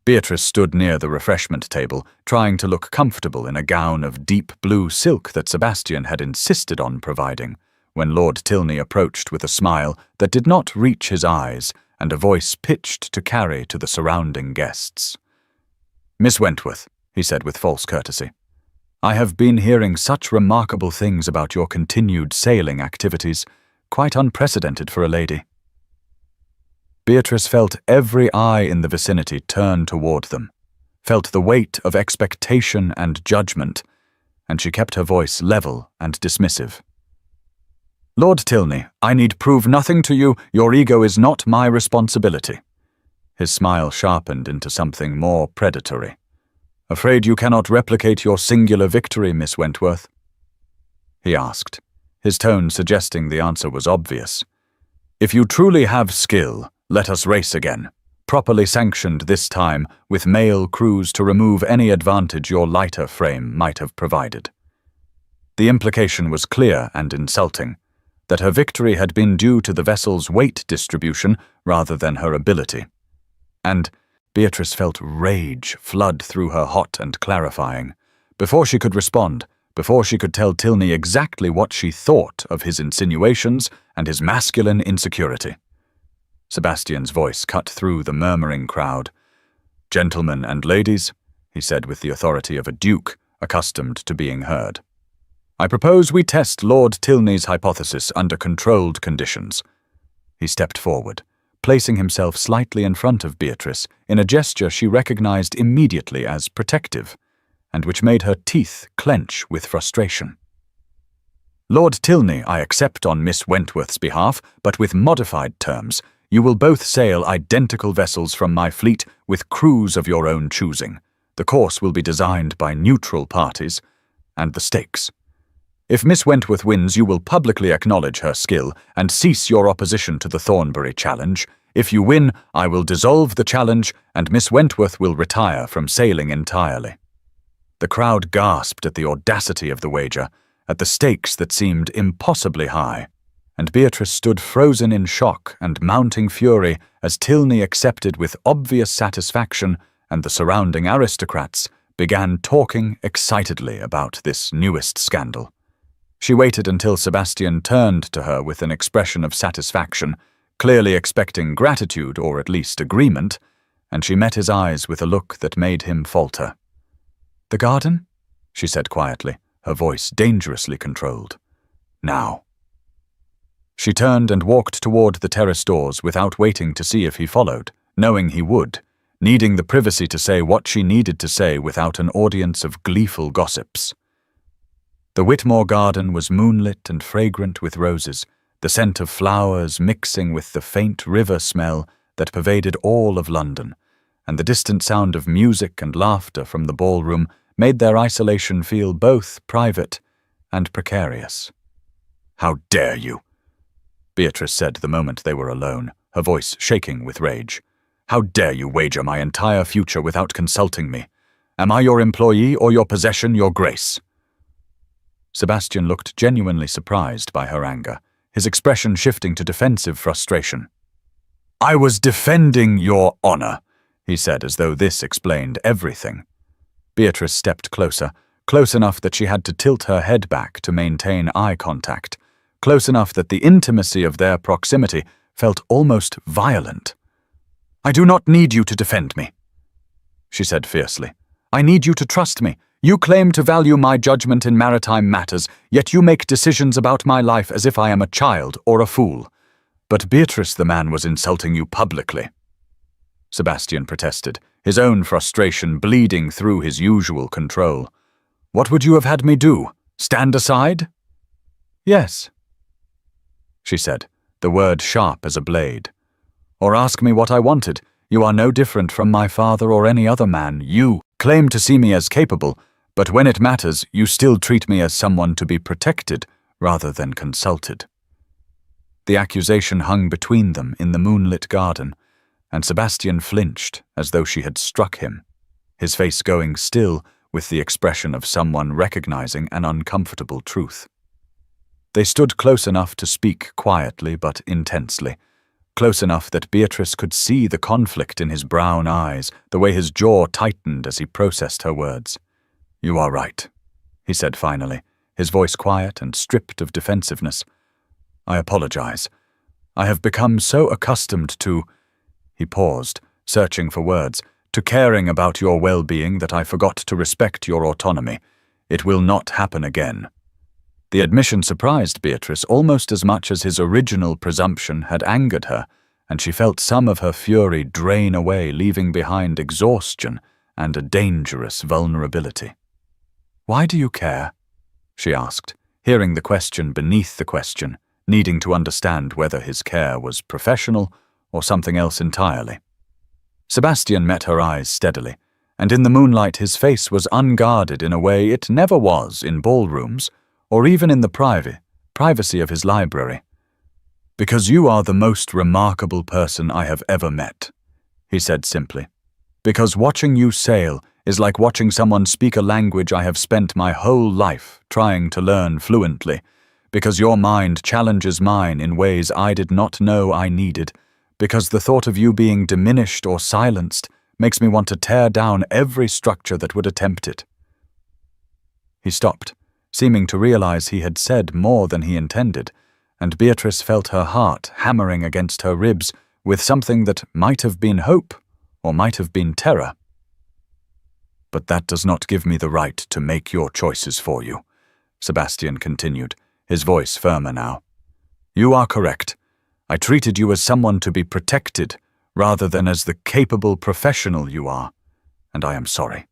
Beatrice stood near the refreshment table, trying to look comfortable in a gown of deep blue silk that Sebastian had insisted on providing, when Lord Tilney approached with a smile that did not reach his eyes and a voice pitched to carry to the surrounding guests. "Miss Wentworth," he said with false courtesy, "I have been hearing such remarkable things about your continued sailing activities, quite unprecedented for a lady." Beatrice felt every eye in the vicinity turn toward them, felt the weight of expectation and judgment, and she kept her voice level and dismissive. "Lord Tilney, I need prove nothing to you. Your ego is not my responsibility." His smile sharpened into something more predatory. "Afraid you cannot replicate your singular victory, Miss Wentworth?" he asked, his tone suggesting the answer was obvious. "If you truly have skill, let us race again, properly sanctioned this time with male crews to remove any advantage your lighter frame might have provided." The implication was clear and insulting, that her victory had been due to the vessel's weight distribution rather than her ability. And Beatrice felt rage flood through her hot and clarifying. Before she could respond, before she could tell Tilney exactly what she thought of his insinuations and his masculine insecurity, Sebastian's voice cut through the murmuring crowd. "Gentlemen and ladies," he said with the authority of a duke accustomed to being heard, "I propose we test Lord Tilney's hypothesis under controlled conditions." He stepped forward, placing himself slightly in front of Beatrice in a gesture she recognized immediately as protective, and which made her teeth clench with frustration. "Lord Tilney, I accept on Miss Wentworth's behalf, but with modified terms. You will both sail identical vessels from my fleet with crews of your own choosing. The course will be designed by neutral parties, and the stakes. If Miss Wentworth wins, you will publicly acknowledge her skill and cease your opposition to the Thornbury challenge. If you win, I will dissolve the challenge, and Miss Wentworth will retire from sailing entirely." The crowd gasped at the audacity of the wager, at the stakes that seemed impossibly high, and Beatrice stood frozen in shock and mounting fury as Tilney accepted with obvious satisfaction, and the surrounding aristocrats began talking excitedly about this newest scandal. She waited until Sebastian turned to her with an expression of satisfaction, clearly expecting gratitude or at least agreement, and she met his eyes with a look that made him falter. "The garden?" she said quietly, her voice dangerously controlled. "Now." She turned and walked toward the terrace doors without waiting to see if he followed, knowing he would, needing the privacy to say what she needed to say without an audience of gleeful gossips. The Whitmore garden was moonlit and fragrant with roses, the scent of flowers mixing with the faint river smell that pervaded all of London, and the distant sound of music and laughter from the ballroom made their isolation feel both private and precarious. "How dare you?" Beatrice said the moment they were alone, her voice shaking with rage. "How dare you wager my entire future without consulting me? Am I your employee or your possession, your grace?" Sebastian looked genuinely surprised by her anger, his expression shifting to defensive frustration. "I was defending your honor," he said, as though this explained everything. Beatrice stepped closer, close enough that she had to tilt her head back to maintain eye contact, close enough that the intimacy of their proximity felt almost violent. "I do not need you to defend me," she said fiercely. "I need you to trust me. You claim to value my judgment in maritime matters, yet you make decisions about my life as if I am a child or a fool. But Beatrice, the man was insulting you publicly." Sebastian protested, his own frustration bleeding through his usual control. "What would you have had me do? Stand aside?" "Yes," she said, the word sharp as a blade. "Or ask me what I wanted. You are no different from my father or any other man. You claim to see me as capable, but when it matters, you still treat me as someone to be protected rather than consulted." The accusation hung between them in the moonlit garden, and Sebastian flinched as though she had struck him, his face going still with the expression of someone recognizing an uncomfortable truth. They stood close enough to speak quietly but intensely, close enough that Beatrice could see the conflict in his brown eyes, the way his jaw tightened as he processed her words. "You are right," he said finally, his voice quiet and stripped of defensiveness. "I apologize. I have become so accustomed to—" He paused, searching for words, "to caring about your well-being that I forgot to respect your autonomy. It will not happen again." The admission surprised Beatrice almost as much as his original presumption had angered her, and she felt some of her fury drain away, leaving behind exhaustion and a dangerous vulnerability. "Why do you care?" she asked, hearing the question beneath the question, needing to understand whether his care was professional or something else entirely. Sebastian met her eyes steadily, and in the moonlight his face was unguarded in a way it never was in ballrooms, or even in the privacy of his library. "Because you are the most remarkable person I have ever met," he said simply. "Because watching you sail is like watching someone speak a language I have spent my whole life trying to learn fluently. Because your mind challenges mine in ways I did not know I needed. Because the thought of you being diminished or silenced makes me want to tear down every structure that would attempt it." He stopped, seeming to realize he had said more than he intended, and Beatrice felt her heart hammering against her ribs with something that might have been hope or might have been terror. "But that does not give me the right to make your choices for you," Sebastian continued, his voice firmer now. "You are correct. I treated you as someone to be protected rather than as the capable professional you are, and I am sorry."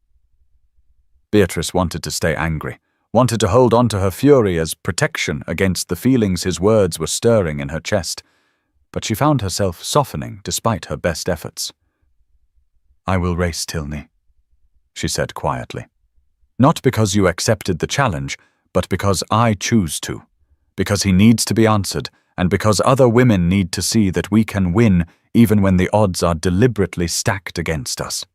Beatrice wanted to stay angry, wanted to hold on to her fury as protection against the feelings his words were stirring in her chest, but she found herself softening despite her best efforts. "I will race Tilney," she said quietly. "Not because you accepted the challenge, but because I choose to, because he needs to be answered, and because other women need to see that we can win even when the odds are deliberately stacked against us."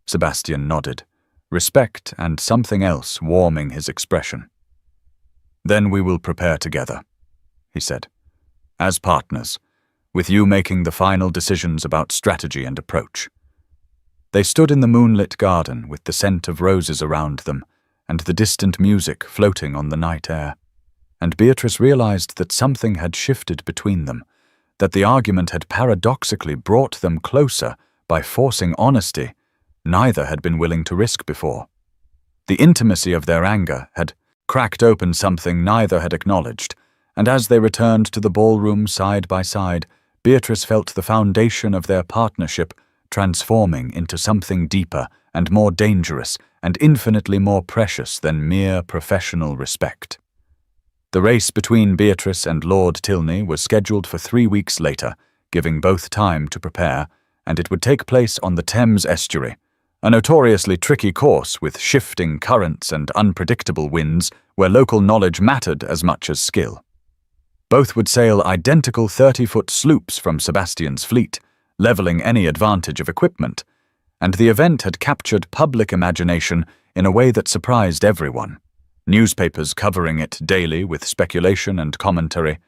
Sebastian nodded, respect and something else warming his expression. "Then we will prepare together," he said, "as partners, with you making the final decisions about strategy and approach." They stood in the moonlit garden with the scent of roses around them and the distant music floating on the night air, and Beatrice realized that something had shifted between them, that the argument had paradoxically brought them closer by forcing honesty neither had been willing to risk before. The intimacy of their anger had cracked open something neither had acknowledged, and as they returned to the ballroom side by side, Beatrice felt the foundation of their partnership transforming into something deeper and more dangerous and infinitely more precious than mere professional respect. The race between Beatrice and Lord Tilney was scheduled for 3 weeks later, giving both time to prepare, and it would take place on the Thames estuary, a notoriously tricky course with shifting currents and unpredictable winds where local knowledge mattered as much as skill. Both would sail identical 30-foot sloops from Sebastian's fleet, leveling any advantage of equipment, and the event had captured public imagination in a way that surprised everyone. Newspapers covering it daily with speculation and commentary,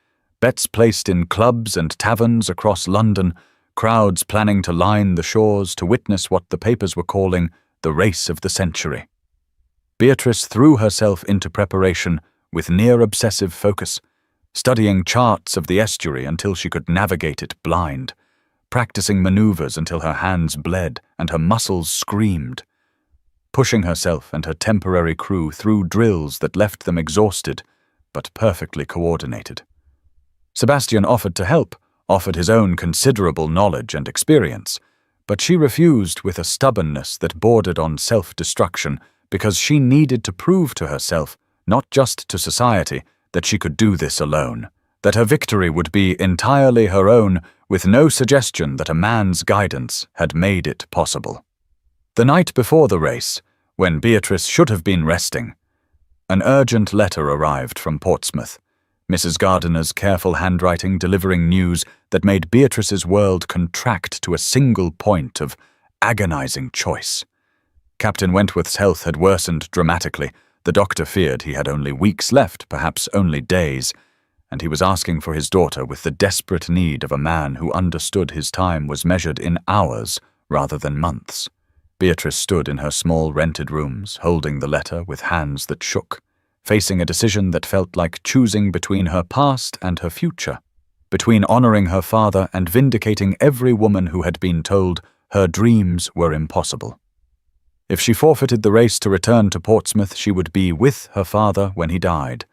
bets placed in clubs and taverns across London, crowds planning to line the shores to witness what the papers were calling the race of the century. Beatrice threw herself into preparation with near-obsessive focus, studying charts of the estuary until she could navigate it blind, practicing maneuvers until her hands bled and her muscles screamed, pushing herself and her temporary crew through drills that left them exhausted but perfectly coordinated. Sebastian offered to help, offered his own considerable knowledge and experience, but she refused with a stubbornness that bordered on self-destruction because she needed to prove to herself, not just to society, that she could do this alone, that her victory would be entirely her own, with no suggestion that a man's guidance had made it possible. The night before the race, when Beatrice should have been resting, an urgent letter arrived from Portsmouth, Mrs. Gardiner's careful handwriting delivering news that made Beatrice's world contract to a single point of agonizing choice. Captain Wentworth's health had worsened dramatically. The doctor feared he had only weeks left, perhaps only days, and he was asking for his daughter with the desperate need of a man who understood his time was measured in hours rather than months. Beatrice stood in her small rented rooms, holding the letter with hands that shook, facing a decision that felt like choosing between her past and her future, between honoring her father and vindicating every woman who had been told her dreams were impossible. If she forfeited the race to return to Portsmouth, she would be with her father when he died,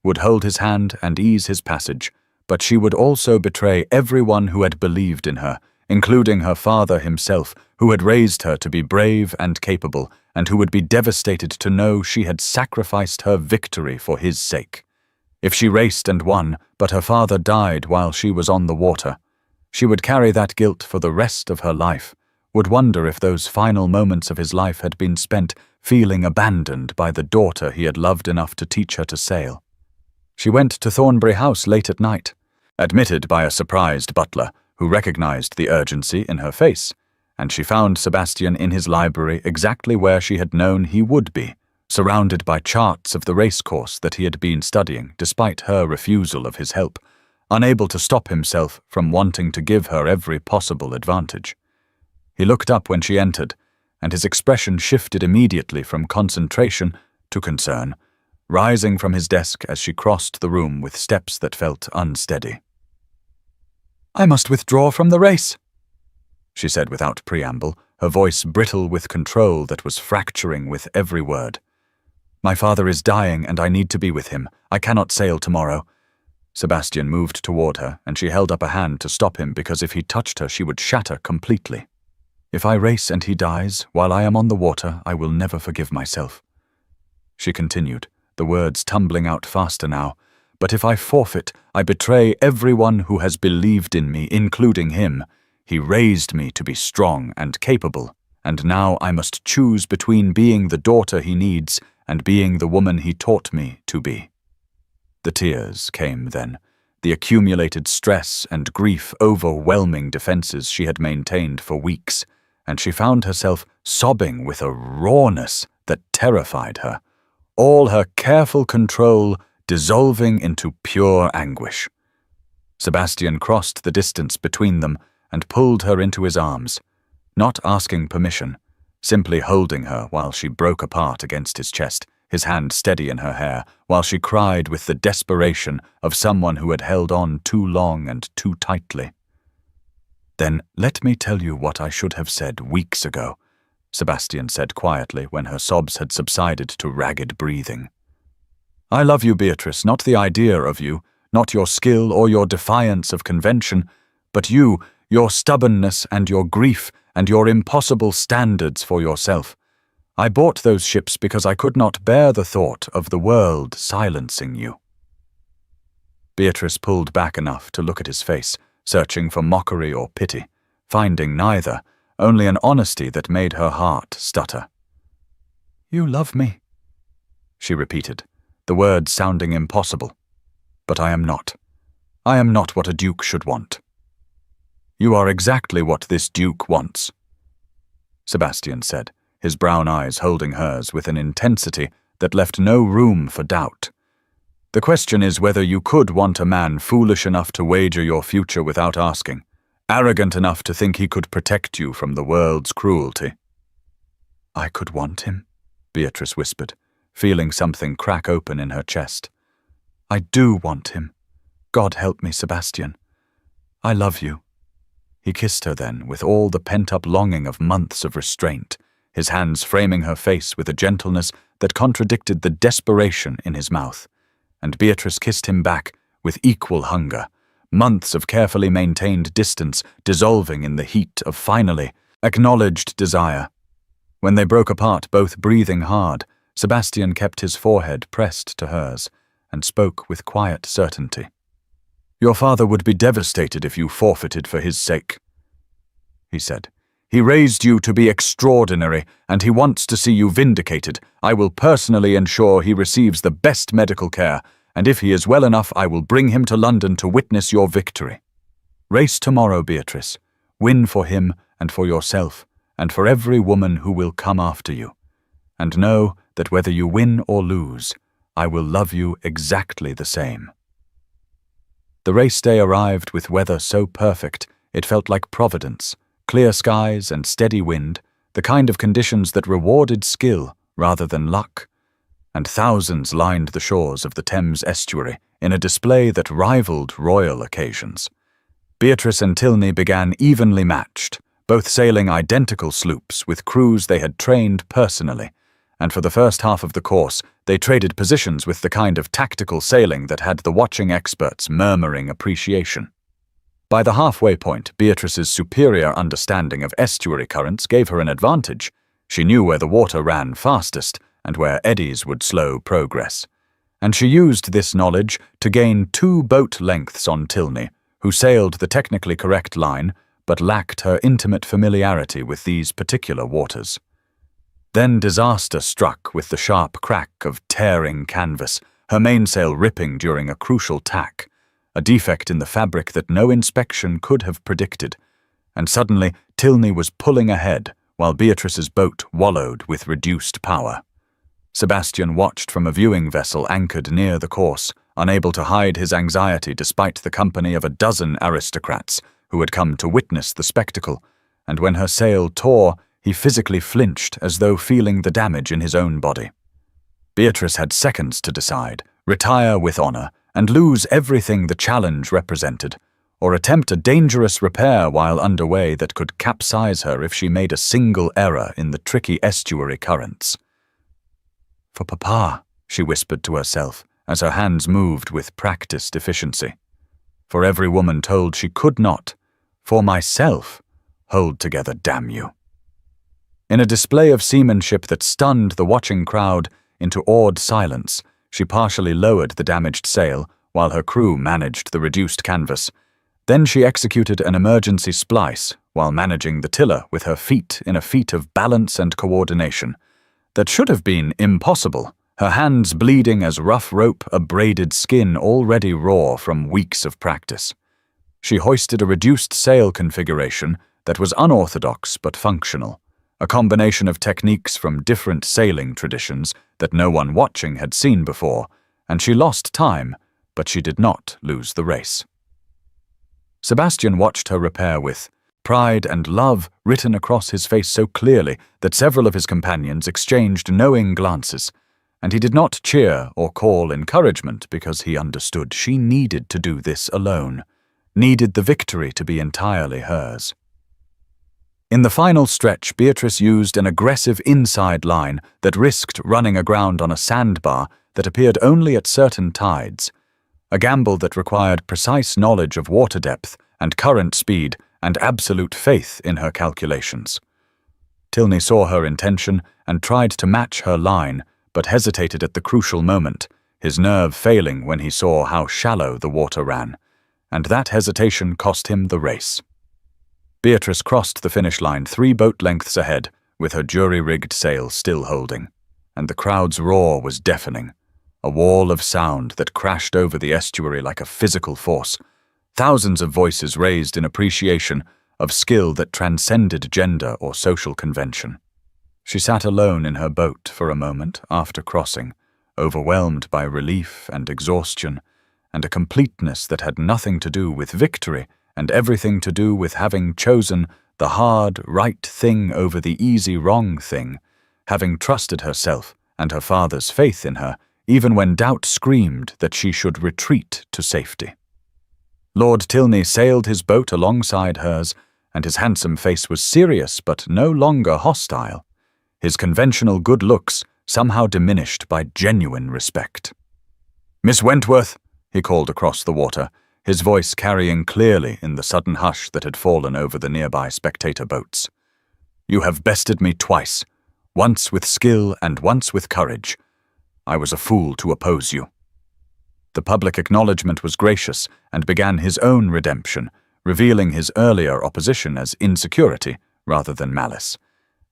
would hold his hand and ease his passage, but she would also betray everyone who had believed in her, including her father himself, who had raised her to be brave and capable, and who would be devastated to know she had sacrificed her victory for his sake. If she raced and won, but her father died while she was on the water, she would carry that guilt for the rest of her life, would wonder if those final moments of his life had been spent feeling abandoned by the daughter he had loved enough to teach her to sail. She went to Thornbury House late at night, admitted by a surprised butler who recognized the urgency in her face, and she found Sebastian in his library exactly where she had known he would be, surrounded by charts of the racecourse that he had been studying despite her refusal of his help, unable to stop himself from wanting to give her every possible advantage. He looked up when she entered, and his expression shifted immediately from concentration to concern, rising from his desk as she crossed the room with steps that felt unsteady. "I must withdraw from the race," she said without preamble, her voice brittle with control that was fracturing with every word. "My father is dying and I need to be with him. I cannot sail tomorrow." Sebastian moved toward her, and she held up a hand to stop him because if he touched her she would shatter completely. "If I race and he dies while I am on the water, I will never forgive myself." She continued, the words tumbling out faster now. "But if I forfeit, I betray everyone who has believed in me, including him. He raised me to be strong and capable, and now I must choose between being the daughter he needs and being the woman he taught me to be." The tears came then, the accumulated stress and grief overwhelming defenses she had maintained for weeks, and she found herself sobbing with a rawness that terrified her, all her careful control dissolving into pure anguish. Sebastian crossed the distance between them and pulled her into his arms, not asking permission, simply holding her while she broke apart against his chest, his hand steady in her hair, while she cried with the desperation of someone who had held on too long and too tightly. "Then let me tell you what I should have said weeks ago," Sebastian said quietly when her sobs had subsided to ragged breathing. "I love you, Beatrice, not the idea of you, not your skill or your defiance of convention, but you, your stubbornness and your grief and your impossible standards for yourself. I bought those ships because I could not bear the thought of the world silencing you." Beatrice pulled back enough to look at his face, searching for mockery or pity, finding neither, only an honesty that made her heart stutter. "You love me," she repeated, the words sounding impossible. "But I am not. I am not what a duke should want." "You are exactly what this duke wants," Sebastian said, his brown eyes holding hers with an intensity that left no room for doubt. The question is whether you could want a man foolish enough to wager your future without asking, arrogant enough to think he could protect you from the world's cruelty. "I could want him," Beatrice whispered, feeling something crack open in her chest. "I do want him. God help me, Sebastian. I love you." He kissed her then, with all the pent-up longing of months of restraint, his hands framing her face with a gentleness that contradicted the desperation in his mouth. And Beatrice kissed him back with equal hunger, months of carefully maintained distance dissolving in the heat of finally acknowledged desire. When they broke apart, both breathing hard, Sebastian kept his forehead pressed to hers and spoke with quiet certainty. "Your father would be devastated if you forfeited for his sake," he said. "He raised you to be extraordinary, and he wants to see you vindicated. I will personally ensure he receives the best medical care, and if he is well enough, I will bring him to London to witness your victory. Race tomorrow, Beatrice. Win for him and for yourself, and for every woman who will come after you. And know that whether you win or lose, I will love you exactly the same." The race day arrived with weather so perfect it felt like providence. Clear skies and steady wind, the kind of conditions that rewarded skill rather than luck. And thousands lined the shores of the Thames estuary in a display that rivaled royal occasions. Beatrice and Tilney began evenly matched, both sailing identical sloops with crews they had trained personally, and for the first half of the course they traded positions with the kind of tactical sailing that had the watching experts murmuring appreciation. By the halfway point, Beatrice's superior understanding of estuary currents gave her an advantage. She knew where the water ran fastest and where eddies would slow progress. And she used this knowledge to gain 2 boat lengths on Tilney, who sailed the technically correct line but lacked her intimate familiarity with these particular waters. Then disaster struck with the sharp crack of tearing canvas, her mainsail ripping during a crucial tack, a defect in the fabric that no inspection could have predicted, and suddenly Tilney was pulling ahead while Beatrice's boat wallowed with reduced power. Sebastian watched from a viewing vessel anchored near the course, unable to hide his anxiety despite the company of a dozen aristocrats who had come to witness the spectacle, and when her sail tore, he physically flinched as though feeling the damage in his own body. Beatrice had seconds to decide, retire with honor, and lose everything the challenge represented, or attempt a dangerous repair while underway that could capsize her if she made a single error in the tricky estuary currents. "For Papa," she whispered to herself, as her hands moved with practiced efficiency. For every woman told she could not. For myself, hold together, damn you. In a display of seamanship that stunned the watching crowd into awed silence, she partially lowered the damaged sail while her crew managed the reduced canvas. Then she executed an emergency splice while managing the tiller with her feet in a feat of balance and coordination that should have been impossible, her hands bleeding as rough rope abraded skin already raw from weeks of practice. She hoisted a reduced sail configuration that was unorthodox but functional, a combination of techniques from different sailing traditions that no one watching had seen before, and she lost time, but she did not lose the race. Sebastian watched her repair with pride and love written across his face so clearly that several of his companions exchanged knowing glances, and he did not cheer or call encouragement because he understood she needed to do this alone, needed the victory to be entirely hers. In the final stretch, Beatrice used an aggressive inside line that risked running aground on a sandbar that appeared only at certain tides, a gamble that required precise knowledge of water depth and current speed and absolute faith in her calculations. Tilney saw her intention and tried to match her line, but hesitated at the crucial moment, his nerve failing when he saw how shallow the water ran, and that hesitation cost him the race. Beatrice crossed the finish line 3 boat lengths ahead, with her jury-rigged sail still holding, and the crowd's roar was deafening, a wall of sound that crashed over the estuary like a physical force, thousands of voices raised in appreciation of skill that transcended gender or social convention. She sat alone in her boat for a moment after crossing, overwhelmed by relief and exhaustion, and a completeness that had nothing to do with victory and everything to do with having chosen the hard right thing over the easy wrong thing, having trusted herself and her father's faith in her, even when doubt screamed that she should retreat to safety. Lord Tilney sailed his boat alongside hers, and his handsome face was serious but no longer hostile, his conventional good looks somehow diminished by genuine respect. "Miss Wentworth," he called across the water, his voice carrying clearly in the sudden hush that had fallen over the nearby spectator boats. "You have bested me twice, once with skill and once with courage. I was a fool to oppose you." The public acknowledgment was gracious and began his own redemption, revealing his earlier opposition as insecurity rather than malice,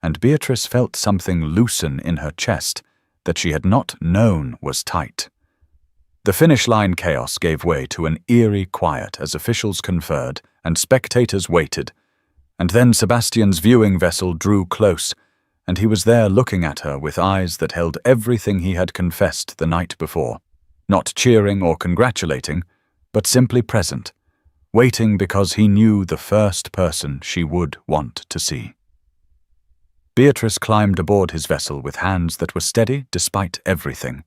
and Beatrice felt something loosen in her chest that she had not known was tight. The finish line chaos gave way to an eerie quiet as officials conferred and spectators waited, and then Sebastian's viewing vessel drew close, and he was there looking at her with eyes that held everything he had confessed the night before, not cheering or congratulating, but simply present, waiting because he knew the first person she would want to see. Beatrice climbed aboard his vessel with hands that were steady despite everything,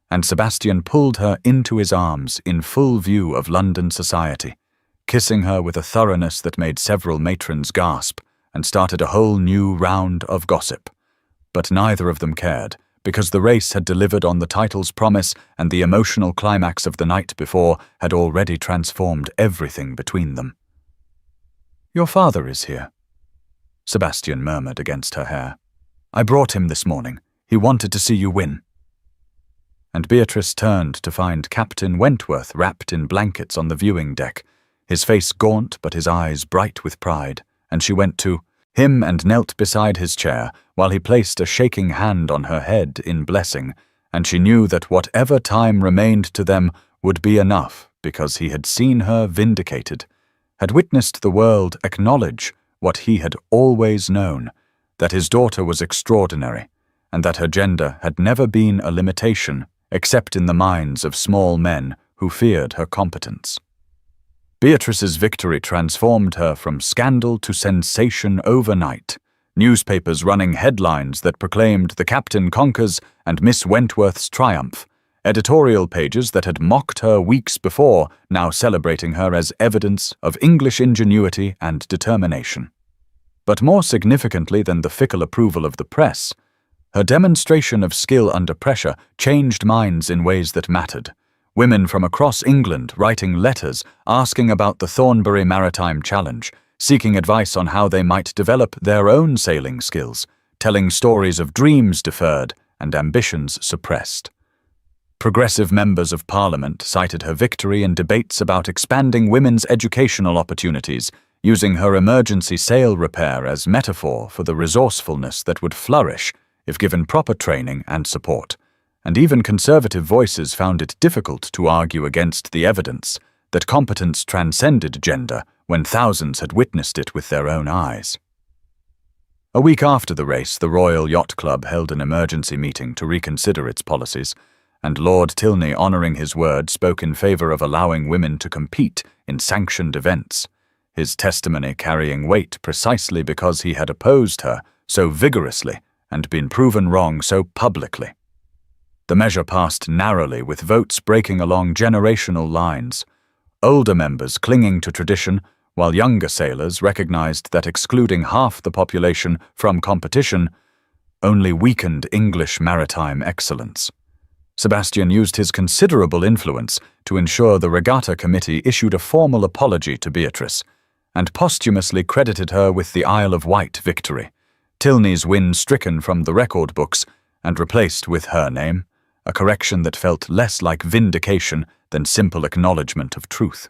and Sebastian pulled her into his arms in full view of London society, kissing her with a thoroughness that made several matrons gasp and started a whole new round of gossip. But neither of them cared, because the race had delivered on the title's promise and the emotional climax of the night before had already transformed everything between them. "Your father is here," Sebastian murmured against her hair. "I brought him this morning. He wanted to see you win." And Beatrice turned to find Captain Wentworth wrapped in blankets on the viewing deck, his face gaunt but his eyes bright with pride, and she went to him and knelt beside his chair while he placed a shaking hand on her head in blessing, and she knew that whatever time remained to them would be enough because he had seen her vindicated, had witnessed the world acknowledge what he had always known, that his daughter was extraordinary, and that her gender had never been a limitation except in the minds of small men who feared her competence. Beatrice's victory transformed her from scandal to sensation overnight, newspapers running headlines that proclaimed the captain conquers and Miss Wentworth's triumph, editorial pages that had mocked her weeks before now celebrating her as evidence of English ingenuity and determination. But more significantly than the fickle approval of the press, her demonstration of skill under pressure changed minds in ways that mattered. Women from across England writing letters asking about the Thornbury Maritime Challenge, seeking advice on how they might develop their own sailing skills, telling stories of dreams deferred and ambitions suppressed. Progressive members of Parliament cited her victory in debates about expanding women's educational opportunities, using her emergency sail repair as metaphor for the resourcefulness that would flourish if given proper training and support, and even conservative voices found it difficult to argue against the evidence that competence transcended gender when thousands had witnessed it with their own eyes. A week after the race, the Royal Yacht Club held an emergency meeting to reconsider its policies, and Lord Tilney, honouring his word, spoke in favour of allowing women to compete in sanctioned events, his testimony carrying weight precisely because he had opposed her so vigorously and been proven wrong so publicly. The measure passed narrowly, with votes breaking along generational lines, older members clinging to tradition, while younger sailors recognized that excluding half the population from competition only weakened English maritime excellence. Sebastian used his considerable influence to ensure the Regatta Committee issued a formal apology to Beatrice, and posthumously credited her with the Isle of Wight victory, Tilney's win stricken from the record books and replaced with her name, a correction that felt less like vindication than simple acknowledgement of truth.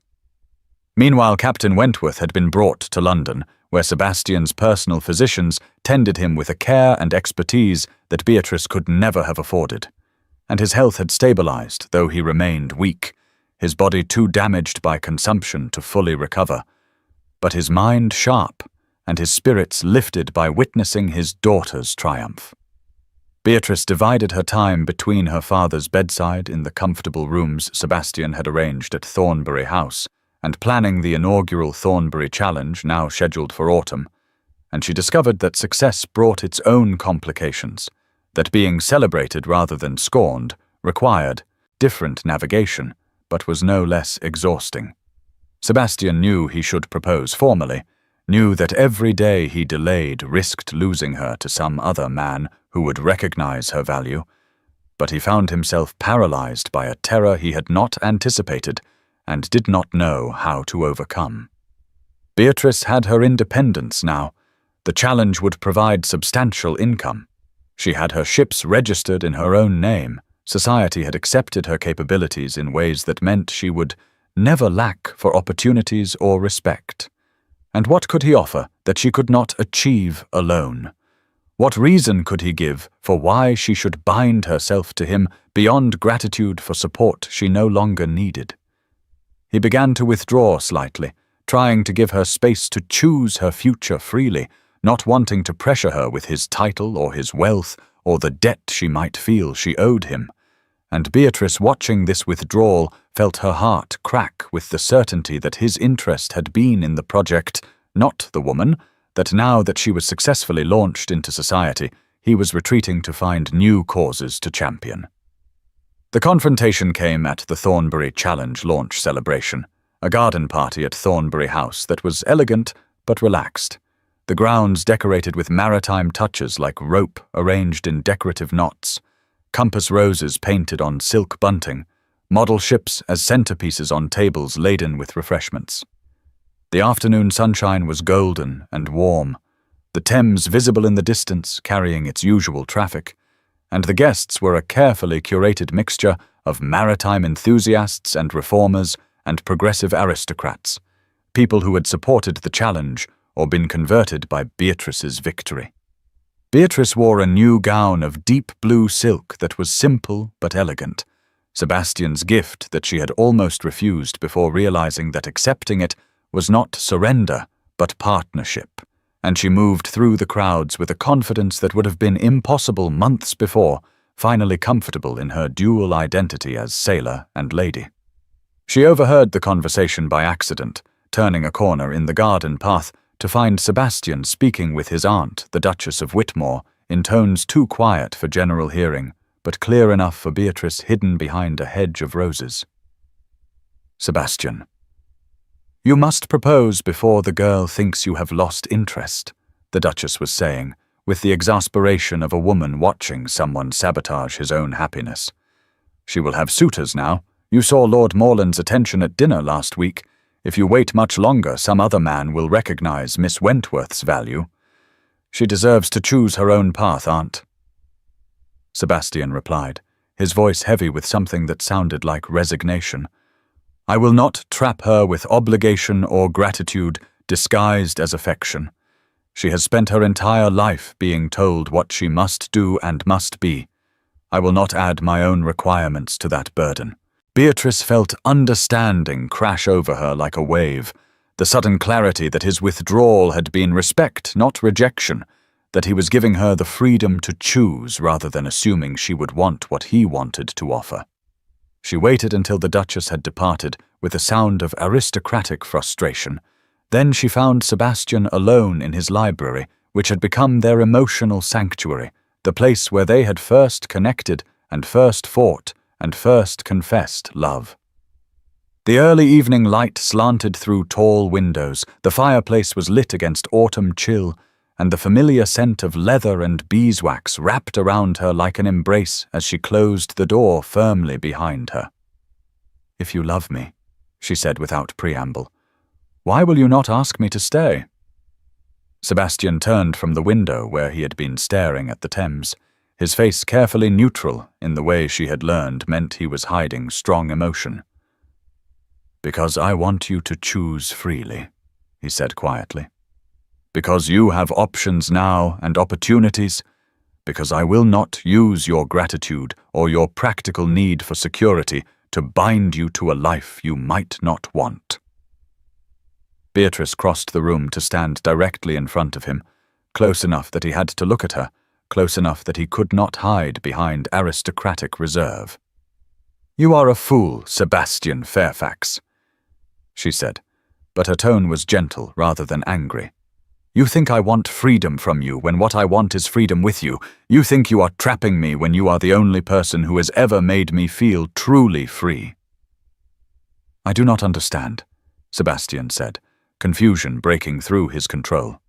Meanwhile, Captain Wentworth had been brought to London, where Sebastian's personal physicians tended him with a care and expertise that Beatrice could never have afforded, and his health had stabilized, though he remained weak, his body too damaged by consumption to fully recover, but his mind sharp, and his spirits lifted by witnessing his daughter's triumph. Beatrice divided her time between her father's bedside in the comfortable rooms Sebastian had arranged at Thornbury House and planning the inaugural Thornbury Challenge now scheduled for autumn, and she discovered that success brought its own complications, that being celebrated rather than scorned required different navigation, but was no less exhausting. Sebastian knew he should propose formally, knew that every day he delayed risked losing her to some other man who would recognize her value, but he found himself paralyzed by a terror he had not anticipated and did not know how to overcome. Beatrice had her independence now. The challenge would provide substantial income. She had her ships registered in her own name. Society had accepted her capabilities in ways that meant she would never lack for opportunities or respect. And what could he offer that she could not achieve alone? What reason could he give for why she should bind herself to him beyond gratitude for support she no longer needed? He began to withdraw slightly, trying to give her space to choose her future freely, not wanting to pressure her with his title or his wealth or the debt she might feel she owed him. And Beatrice, watching this withdrawal, felt her heart crack with the certainty that his interest had been in the project, not the woman, that now that she was successfully launched into society, he was retreating to find new causes to champion. The confrontation came at the Thornbury Challenge launch celebration, a garden party at Thornbury House that was elegant but relaxed. The grounds decorated with maritime touches like rope arranged in decorative knots, compass roses painted on silk bunting, model ships as centerpieces on tables laden with refreshments. The afternoon sunshine was golden and warm, the Thames visible in the distance carrying its usual traffic, and the guests were a carefully curated mixture of maritime enthusiasts and reformers and progressive aristocrats, people who had supported the challenge or been converted by Beatrice's victory. Beatrice wore a new gown of deep blue silk that was simple but elegant, Sebastian's gift that she had almost refused before realizing that accepting it was not surrender but partnership, and she moved through the crowds with a confidence that would have been impossible months before, finally comfortable in her dual identity as sailor and lady. She overheard the conversation by accident, turning a corner in the garden path to find Sebastian speaking with his aunt, the Duchess of Whitmore, in tones too quiet for general hearing, but clear enough for Beatrice hidden behind a hedge of roses. "Sebastian, you must propose before the girl thinks you have lost interest," the Duchess was saying, with the exasperation of a woman watching someone sabotage his own happiness. "She will have suitors now. You saw Lord Morland's attention at dinner last week. If you wait much longer, some other man will recognize Miss Wentworth's value. She deserves to choose her own path, aunt." Sebastian replied, his voice heavy with something that sounded like resignation. "I will not trap her with obligation or gratitude disguised as affection. She has spent her entire life being told what she must do and must be. I will not add my own requirements to that burden." Beatrice felt understanding crash over her like a wave, the sudden clarity that his withdrawal had been respect, not rejection, that he was giving her the freedom to choose rather than assuming she would want what he wanted to offer. She waited until the Duchess had departed with a sound of aristocratic frustration. Then she found Sebastian alone in his library, which had become their emotional sanctuary, the place where they had first connected and first fought and first confessed love. The early evening light slanted through tall windows, the fireplace was lit against autumn chill, and the familiar scent of leather and beeswax wrapped around her like an embrace as she closed the door firmly behind her. "If you love me," she said without preamble, "why will you not ask me to stay?" Sebastian turned from the window where he had been staring at the Thames, his face carefully neutral in the way she had learned meant he was hiding strong emotion. "Because I want you to choose freely," he said quietly. "Because you have options now and opportunities. Because I will not use your gratitude or your practical need for security to bind you to a life you might not want." Beatrice crossed the room to stand directly in front of him, close enough that he had to look at her, close enough that he could not hide behind aristocratic reserve. "You are a fool, Sebastian Fairfax," she said, but her tone was gentle rather than angry. "You think I want freedom from you when what I want is freedom with you. You think you are trapping me when you are the only person who has ever made me feel truly free." "I do not understand," Sebastian said, confusion breaking through his control.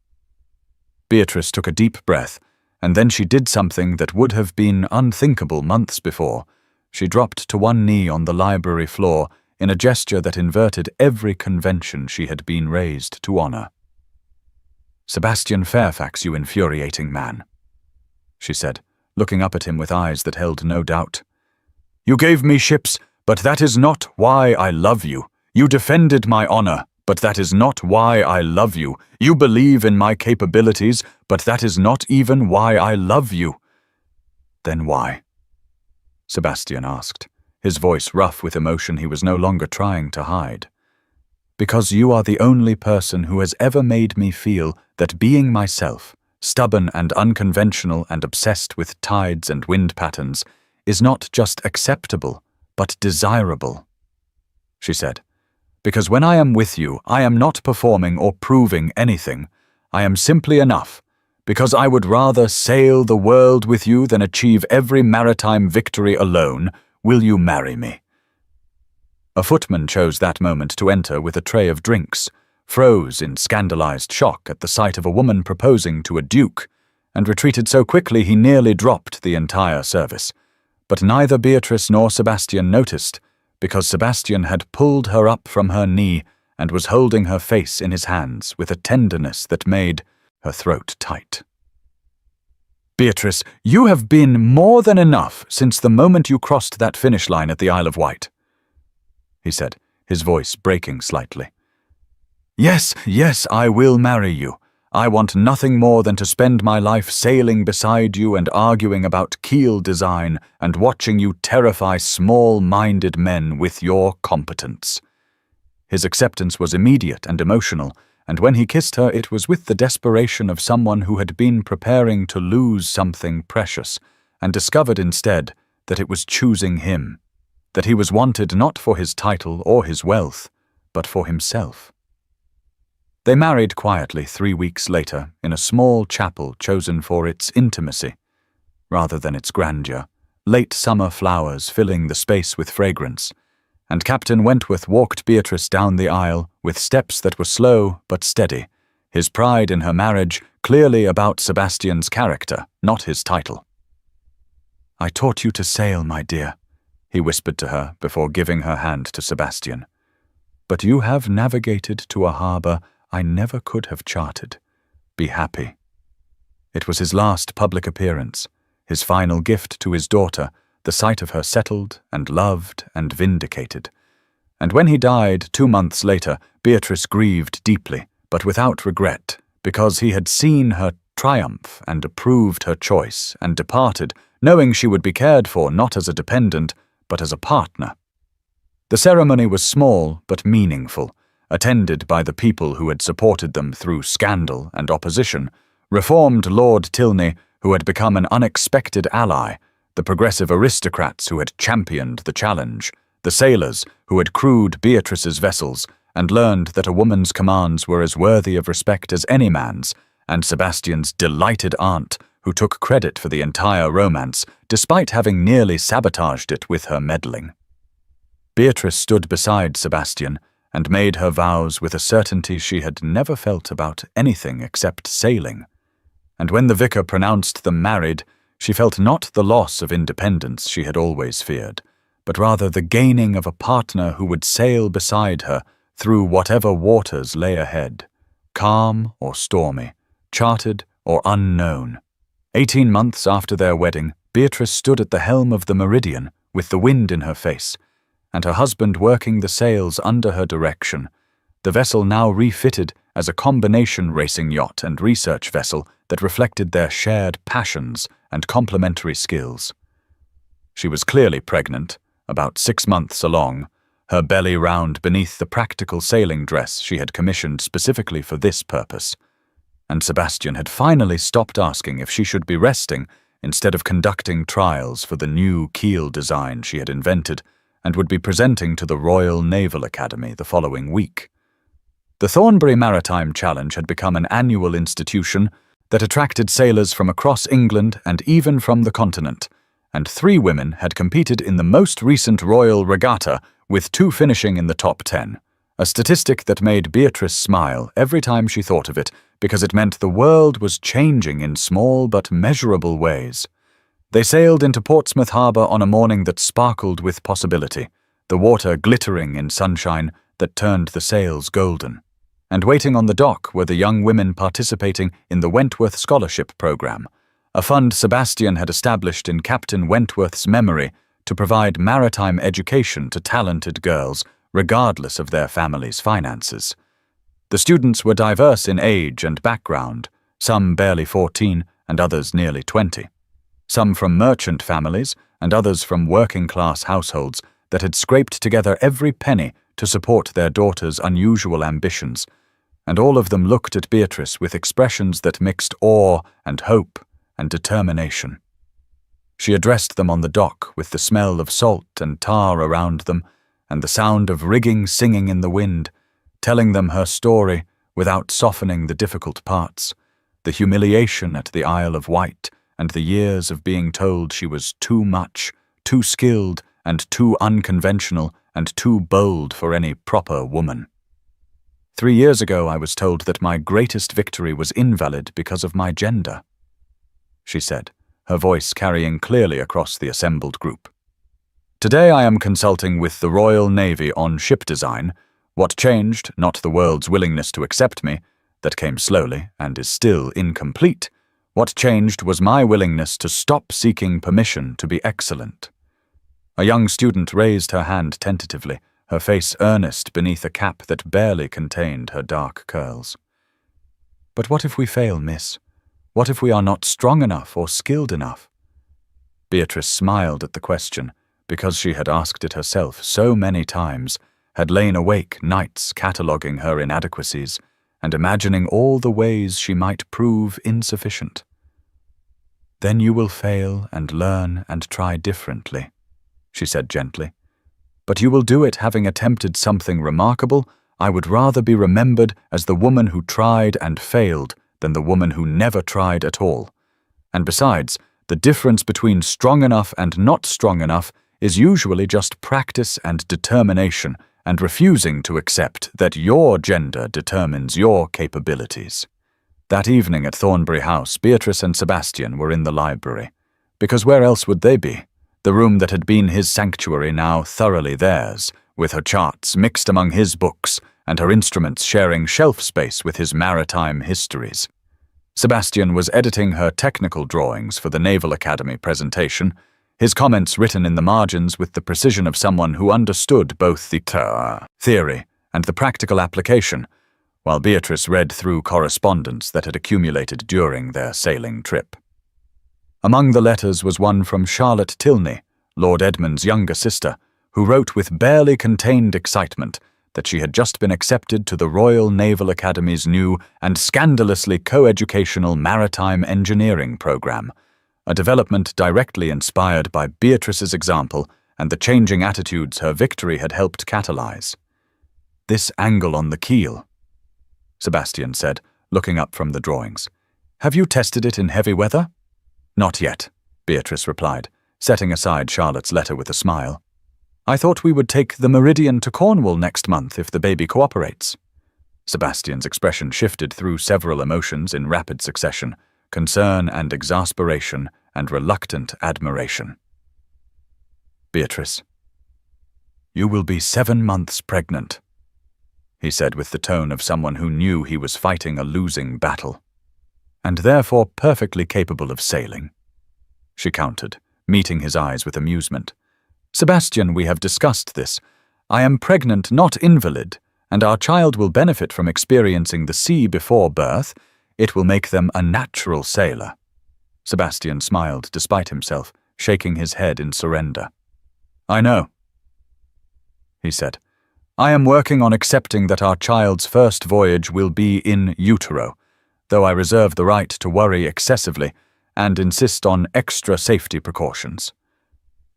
Beatrice took a deep breath, and then she did something that would have been unthinkable months before. She dropped to one knee on the library floor in a gesture that inverted every convention she had been raised to honor. "Sebastian Fairfax, you infuriating man," she said, looking up at him with eyes that held no doubt. "You gave me ships, but that is not why I love you. You defended my honor, but that is not why I love you. You believe in my capabilities, but that is not even why I love you." "Then why?" Sebastian asked, his voice rough with emotion he was no longer trying to hide. "Because you are the only person who has ever made me feel that being myself, stubborn and unconventional and obsessed with tides and wind patterns, is not just acceptable, but desirable," she said. "Because when I am with you, I am not performing or proving anything. I am simply enough, because I would rather sail the world with you than achieve every maritime victory alone. Will you marry me?" A footman chose that moment to enter with a tray of drinks, froze in scandalized shock at the sight of a woman proposing to a duke, and retreated so quickly he nearly dropped the entire service. But neither Beatrice nor Sebastian noticed, because Sebastian had pulled her up from her knee and was holding her face in his hands with a tenderness that made her throat tight. "Beatrice, you have been more than enough since the moment you crossed that finish line at the Isle of Wight," he said, his voice breaking slightly. Yes, I will marry you. I want nothing more than to spend my life sailing beside you and arguing about keel design and watching you terrify small-minded men with your competence." His acceptance was immediate and emotional, and when he kissed her it was with the desperation of someone who had been preparing to lose something precious and discovered instead that it was choosing him, that he was wanted not for his title or his wealth, but for himself. They married quietly 3 weeks later in a small chapel chosen for its intimacy, rather than its grandeur, late summer flowers filling the space with fragrance, and Captain Wentworth walked Beatrice down the aisle with steps that were slow but steady, his pride in her marriage clearly about Sebastian's character, not his title. "I taught you to sail, my dear," he whispered to her before giving her hand to Sebastian. "But you have navigated to a harbor I never could have charted. Be happy." It was his last public appearance, his final gift to his daughter, the sight of her settled and loved and vindicated. And when he died 2 months later, Beatrice grieved deeply, but without regret, because he had seen her triumph and approved her choice and departed, knowing she would be cared for not as a dependent, but as a partner. The ceremony was small but meaningful, attended by the people who had supported them through scandal and opposition, reformed Lord Tilney, who had become an unexpected ally, the progressive aristocrats who had championed the challenge, the sailors who had crewed Beatrice's vessels and learned that a woman's commands were as worthy of respect as any man's, and Sebastian's delighted aunt, who took credit for the entire romance, despite having nearly sabotaged it with her meddling. Beatrice stood beside Sebastian and made her vows with a certainty she had never felt about anything except sailing. And when the vicar pronounced them married, she felt not the loss of independence she had always feared, but rather the gaining of a partner who would sail beside her through whatever waters lay ahead, calm or stormy, charted or unknown. 18 months after their wedding, Beatrice stood at the helm of the Meridian with the wind in her face, and her husband working the sails under her direction, the vessel now refitted as a combination racing yacht and research vessel that reflected their shared passions and complementary skills. She was clearly pregnant, about 6 months along, her belly round beneath the practical sailing dress she had commissioned specifically for this purpose. And Sebastian had finally stopped asking if she should be resting instead of conducting trials for the new keel design she had invented and would be presenting to the Royal Naval Academy the following week. The Thornbury Maritime Challenge had become an annual institution that attracted sailors from across England and even from the continent, and 3 women had competed in the most recent Royal Regatta, with 2 finishing in the top 10, a statistic that made Beatrice smile every time she thought of it, because it meant the world was changing in small but measurable ways. They sailed into Portsmouth Harbour on a morning that sparkled with possibility, the water glittering in sunshine that turned the sails golden. And waiting on the dock were the young women participating in the Wentworth Scholarship Programme, a fund Sebastian had established in Captain Wentworth's memory to provide maritime education to talented girls, regardless of their families' finances. The students were diverse in age and background, some barely 14 and others nearly 20. Some from merchant families and others from working-class households that had scraped together every penny to support their daughters' unusual ambitions, and all of them looked at Beatrice with expressions that mixed awe and hope and determination. She addressed them on the dock with the smell of salt and tar around them and the sound of rigging singing in the wind, telling them her story without softening the difficult parts, the humiliation at the Isle of Wight and the years of being told she was too much, too skilled and too unconventional and too bold for any proper woman. 3 years ago I was told that my greatest victory was invalid because of my gender, she said, her voice carrying clearly across the assembled group. Today I am consulting with the Royal Navy on ship design. What changed, not the world's willingness to accept me, that came slowly and is still incomplete. What changed was my willingness to stop seeking permission to be excellent. A young student raised her hand tentatively, her face earnest beneath a cap that barely contained her dark curls. But what if we fail, miss? What if we are not strong enough or skilled enough? Beatrice smiled at the question, because she had asked it herself so many times, had lain awake nights cataloguing her inadequacies and imagining all the ways she might prove insufficient. Then you will fail and learn and try differently, she said gently. But you will do it having attempted something remarkable. I would rather be remembered as the woman who tried and failed than the woman who never tried at all. And besides, the difference between strong enough and not strong enough is usually just practice and determination and refusing to accept that your gender determines your capabilities. That evening at Thornbury House, Beatrice and Sebastian were in the library, because where else would they be? The room that had been his sanctuary now thoroughly theirs, with her charts mixed among his books and her instruments sharing shelf space with his maritime histories. Sebastian was editing her technical drawings for the Naval Academy presentation, his comments written in the margins with the precision of someone who understood both the theory and the practical application, while Beatrice read through correspondence that had accumulated during their sailing trip. Among the letters was one from Charlotte Tilney, Lord Edmund's younger sister, who wrote with barely contained excitement that she had just been accepted to the Royal Naval Academy's new and scandalously coeducational maritime engineering program, a development directly inspired by Beatrice's example and the changing attitudes her victory had helped catalyze. This angle on the keel, Sebastian said, looking up from the drawings. Have you tested it in heavy weather? Not yet, Beatrice replied, setting aside Charlotte's letter with a smile. I thought we would take the Meridian to Cornwall next month if the baby cooperates. Sebastian's expression shifted through several emotions in rapid succession, concern and exasperation and reluctant admiration. Beatrice, you will be 7 months pregnant, he said with the tone of someone who knew he was fighting a losing battle, and therefore perfectly capable of sailing. She countered, meeting his eyes with amusement. Sebastian, we have discussed this. I am pregnant, not invalid, and our child will benefit from experiencing the sea before birth. It will make them a natural sailor. Sebastian smiled despite himself, shaking his head in surrender. I know. he said. "I am working on accepting that our child's first voyage will be in utero, though I reserve the right to worry excessively and insist on extra safety precautions."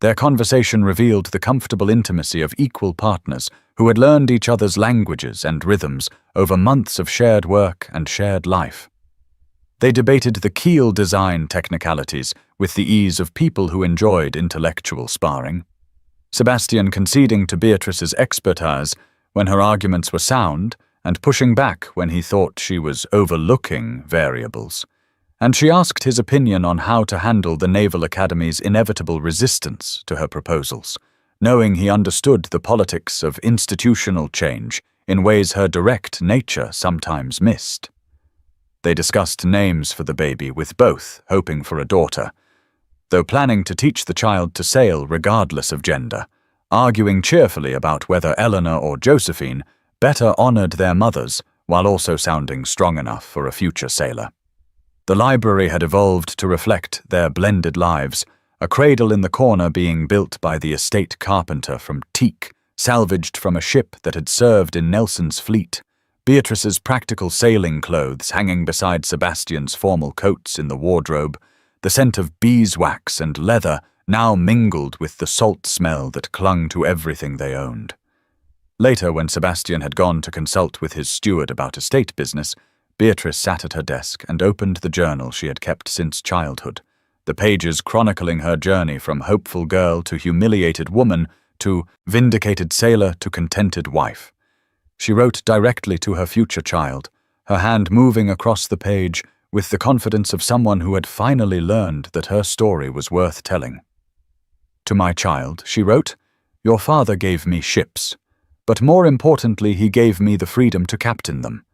Their conversation revealed the comfortable intimacy of equal partners who had learned each other's languages and rhythms over months of shared work and shared life. They debated the keel design technicalities with the ease of people who enjoyed intellectual sparring, Sebastian conceding to Beatrice's expertise when her arguments were sound and pushing back when he thought she was overlooking variables. And she asked his opinion on how to handle the Naval Academy's inevitable resistance to her proposals, knowing he understood the politics of institutional change in ways her direct nature sometimes missed. They discussed names for the baby, with both hoping for a daughter, though planning to teach the child to sail regardless of gender, arguing cheerfully about whether Eleanor or Josephine better honored their mothers while also sounding strong enough for a future sailor. The library had evolved to reflect their blended lives, a cradle in the corner being built by the estate carpenter from teak, salvaged from a ship that had served in Nelson's fleet, Beatrice's practical sailing clothes hanging beside Sebastian's formal coats in the wardrobe, the scent of beeswax and leather now mingled with the salt smell that clung to everything they owned. Later, when Sebastian had gone to consult with his steward about estate business, Beatrice sat at her desk and opened the journal she had kept since childhood, the pages chronicling her journey from hopeful girl to humiliated woman to vindicated sailor to contented wife. She wrote directly to her future child, her hand moving across the page with the confidence of someone who had finally learned that her story was worth telling. "To my child," she wrote, "your father gave me ships, but more importantly he gave me the freedom to captain them.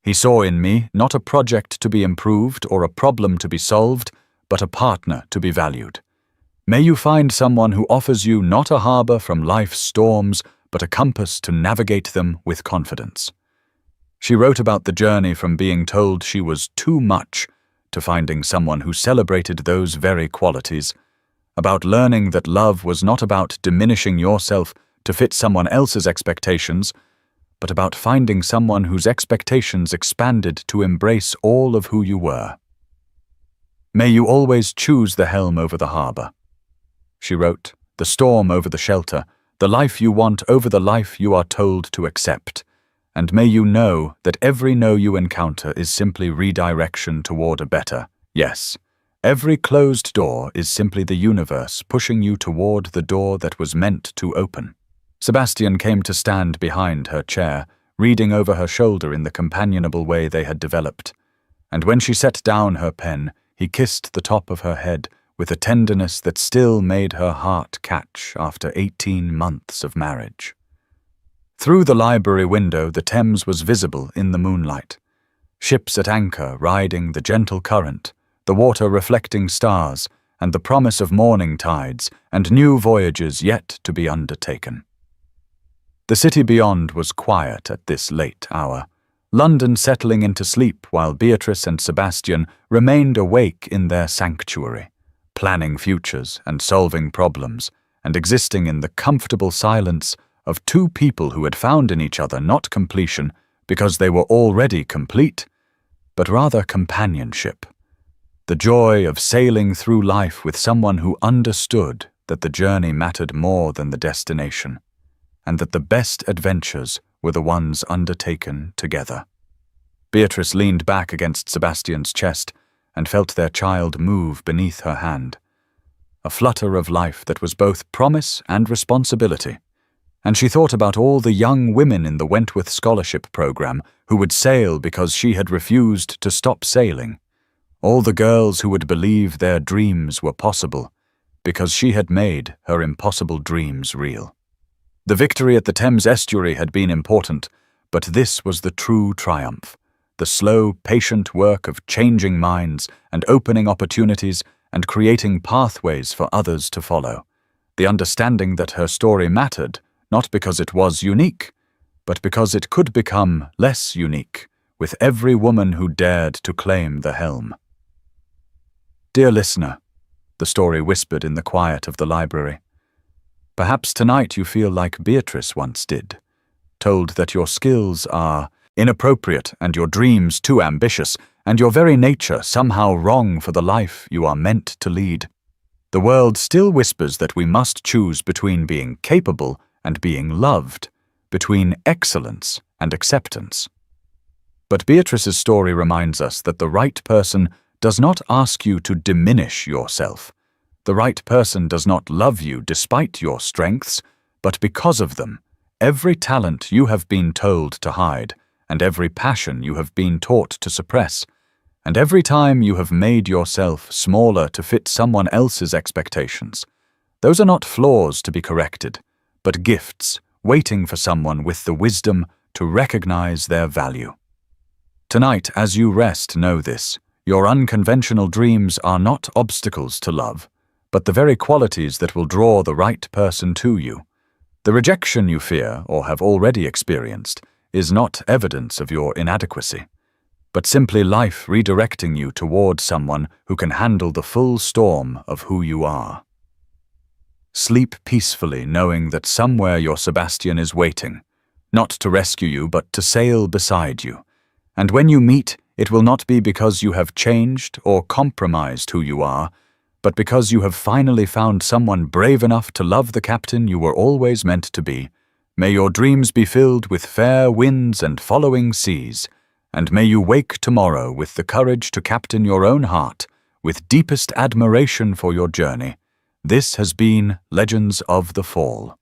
He saw in me not a project to be improved or a problem to be solved, but a partner to be valued. May you find someone who offers you not a harbor from life's storms, but a compass to navigate them with confidence." She wrote about the journey from being told she was too much to finding someone who celebrated those very qualities, about learning that love was not about diminishing yourself to fit someone else's expectations, but about finding someone whose expectations expanded to embrace all of who you were. "May you always choose the helm over the harbor," she wrote, "the storm over the shelter, the life you want over the life you are told to accept. And may you know that every no you encounter is simply redirection toward a better, yes. Every closed door is simply the universe pushing you toward the door that was meant to open." Sebastian came to stand behind her chair, reading over her shoulder in the companionable way they had developed. And when she set down her pen, he kissed the top of her head with a tenderness that still made her heart catch after 18 months of marriage. Through the library window, the Thames was visible in the moonlight. Ships at anchor riding the gentle current, the water reflecting stars, and the promise of morning tides and new voyages yet to be undertaken. The city beyond was quiet at this late hour, London settling into sleep while Beatrice and Sebastian remained awake in their sanctuary, planning futures and solving problems, and existing in the comfortable silence of two people who had found in each other not completion because they were already complete, but rather companionship. The joy of sailing through life with someone who understood that the journey mattered more than the destination, and that the best adventures were the ones undertaken together. Beatrice leaned back against Sebastian's chest and felt their child move beneath her hand. A flutter of life that was both promise and responsibility. And she thought about all the young women in the Wentworth Scholarship Program who would sail because she had refused to stop sailing. All the girls who would believe their dreams were possible because she had made her impossible dreams real. The victory at the Thames estuary had been important, but this was the true triumph. The slow, patient work of changing minds and opening opportunities and creating pathways for others to follow. The understanding that her story mattered, not because it was unique, but because it could become less unique with every woman who dared to claim the helm. "Dear listener," the story whispered in the quiet of the library, Perhaps tonight you feel like Beatrice once did, told that your skills are inappropriate and your dreams too ambitious, and your very nature somehow wrong for the life you are meant to lead. The world still whispers that we must choose between being capable and being loved, between excellence and acceptance. But Beatrice's story reminds us that the right person does not ask you to diminish yourself. The right person does not love you despite your strengths, but because of them. Every talent you have been told to hide, and every passion you have been taught to suppress, and every time you have made yourself smaller to fit someone else's expectations. Those are not flaws to be corrected, but gifts waiting for someone with the wisdom to recognize their value. Tonight, as you rest, know this: your unconventional dreams are not obstacles to love, but the very qualities that will draw the right person to you. The rejection you fear or have already experienced is not evidence of your inadequacy, but simply life redirecting you toward someone who can handle the full storm of who you are. Sleep peacefully knowing that somewhere your Sebastian is waiting, not to rescue you but to sail beside you. And when you meet, it will not be because you have changed or compromised who you are, but because you have finally found someone brave enough to love the captain you were always meant to be. May your dreams be filled with fair winds and following seas, and may you wake tomorrow with the courage to captain your own heart, with deepest admiration for your journey. This has been Legends of the Fall.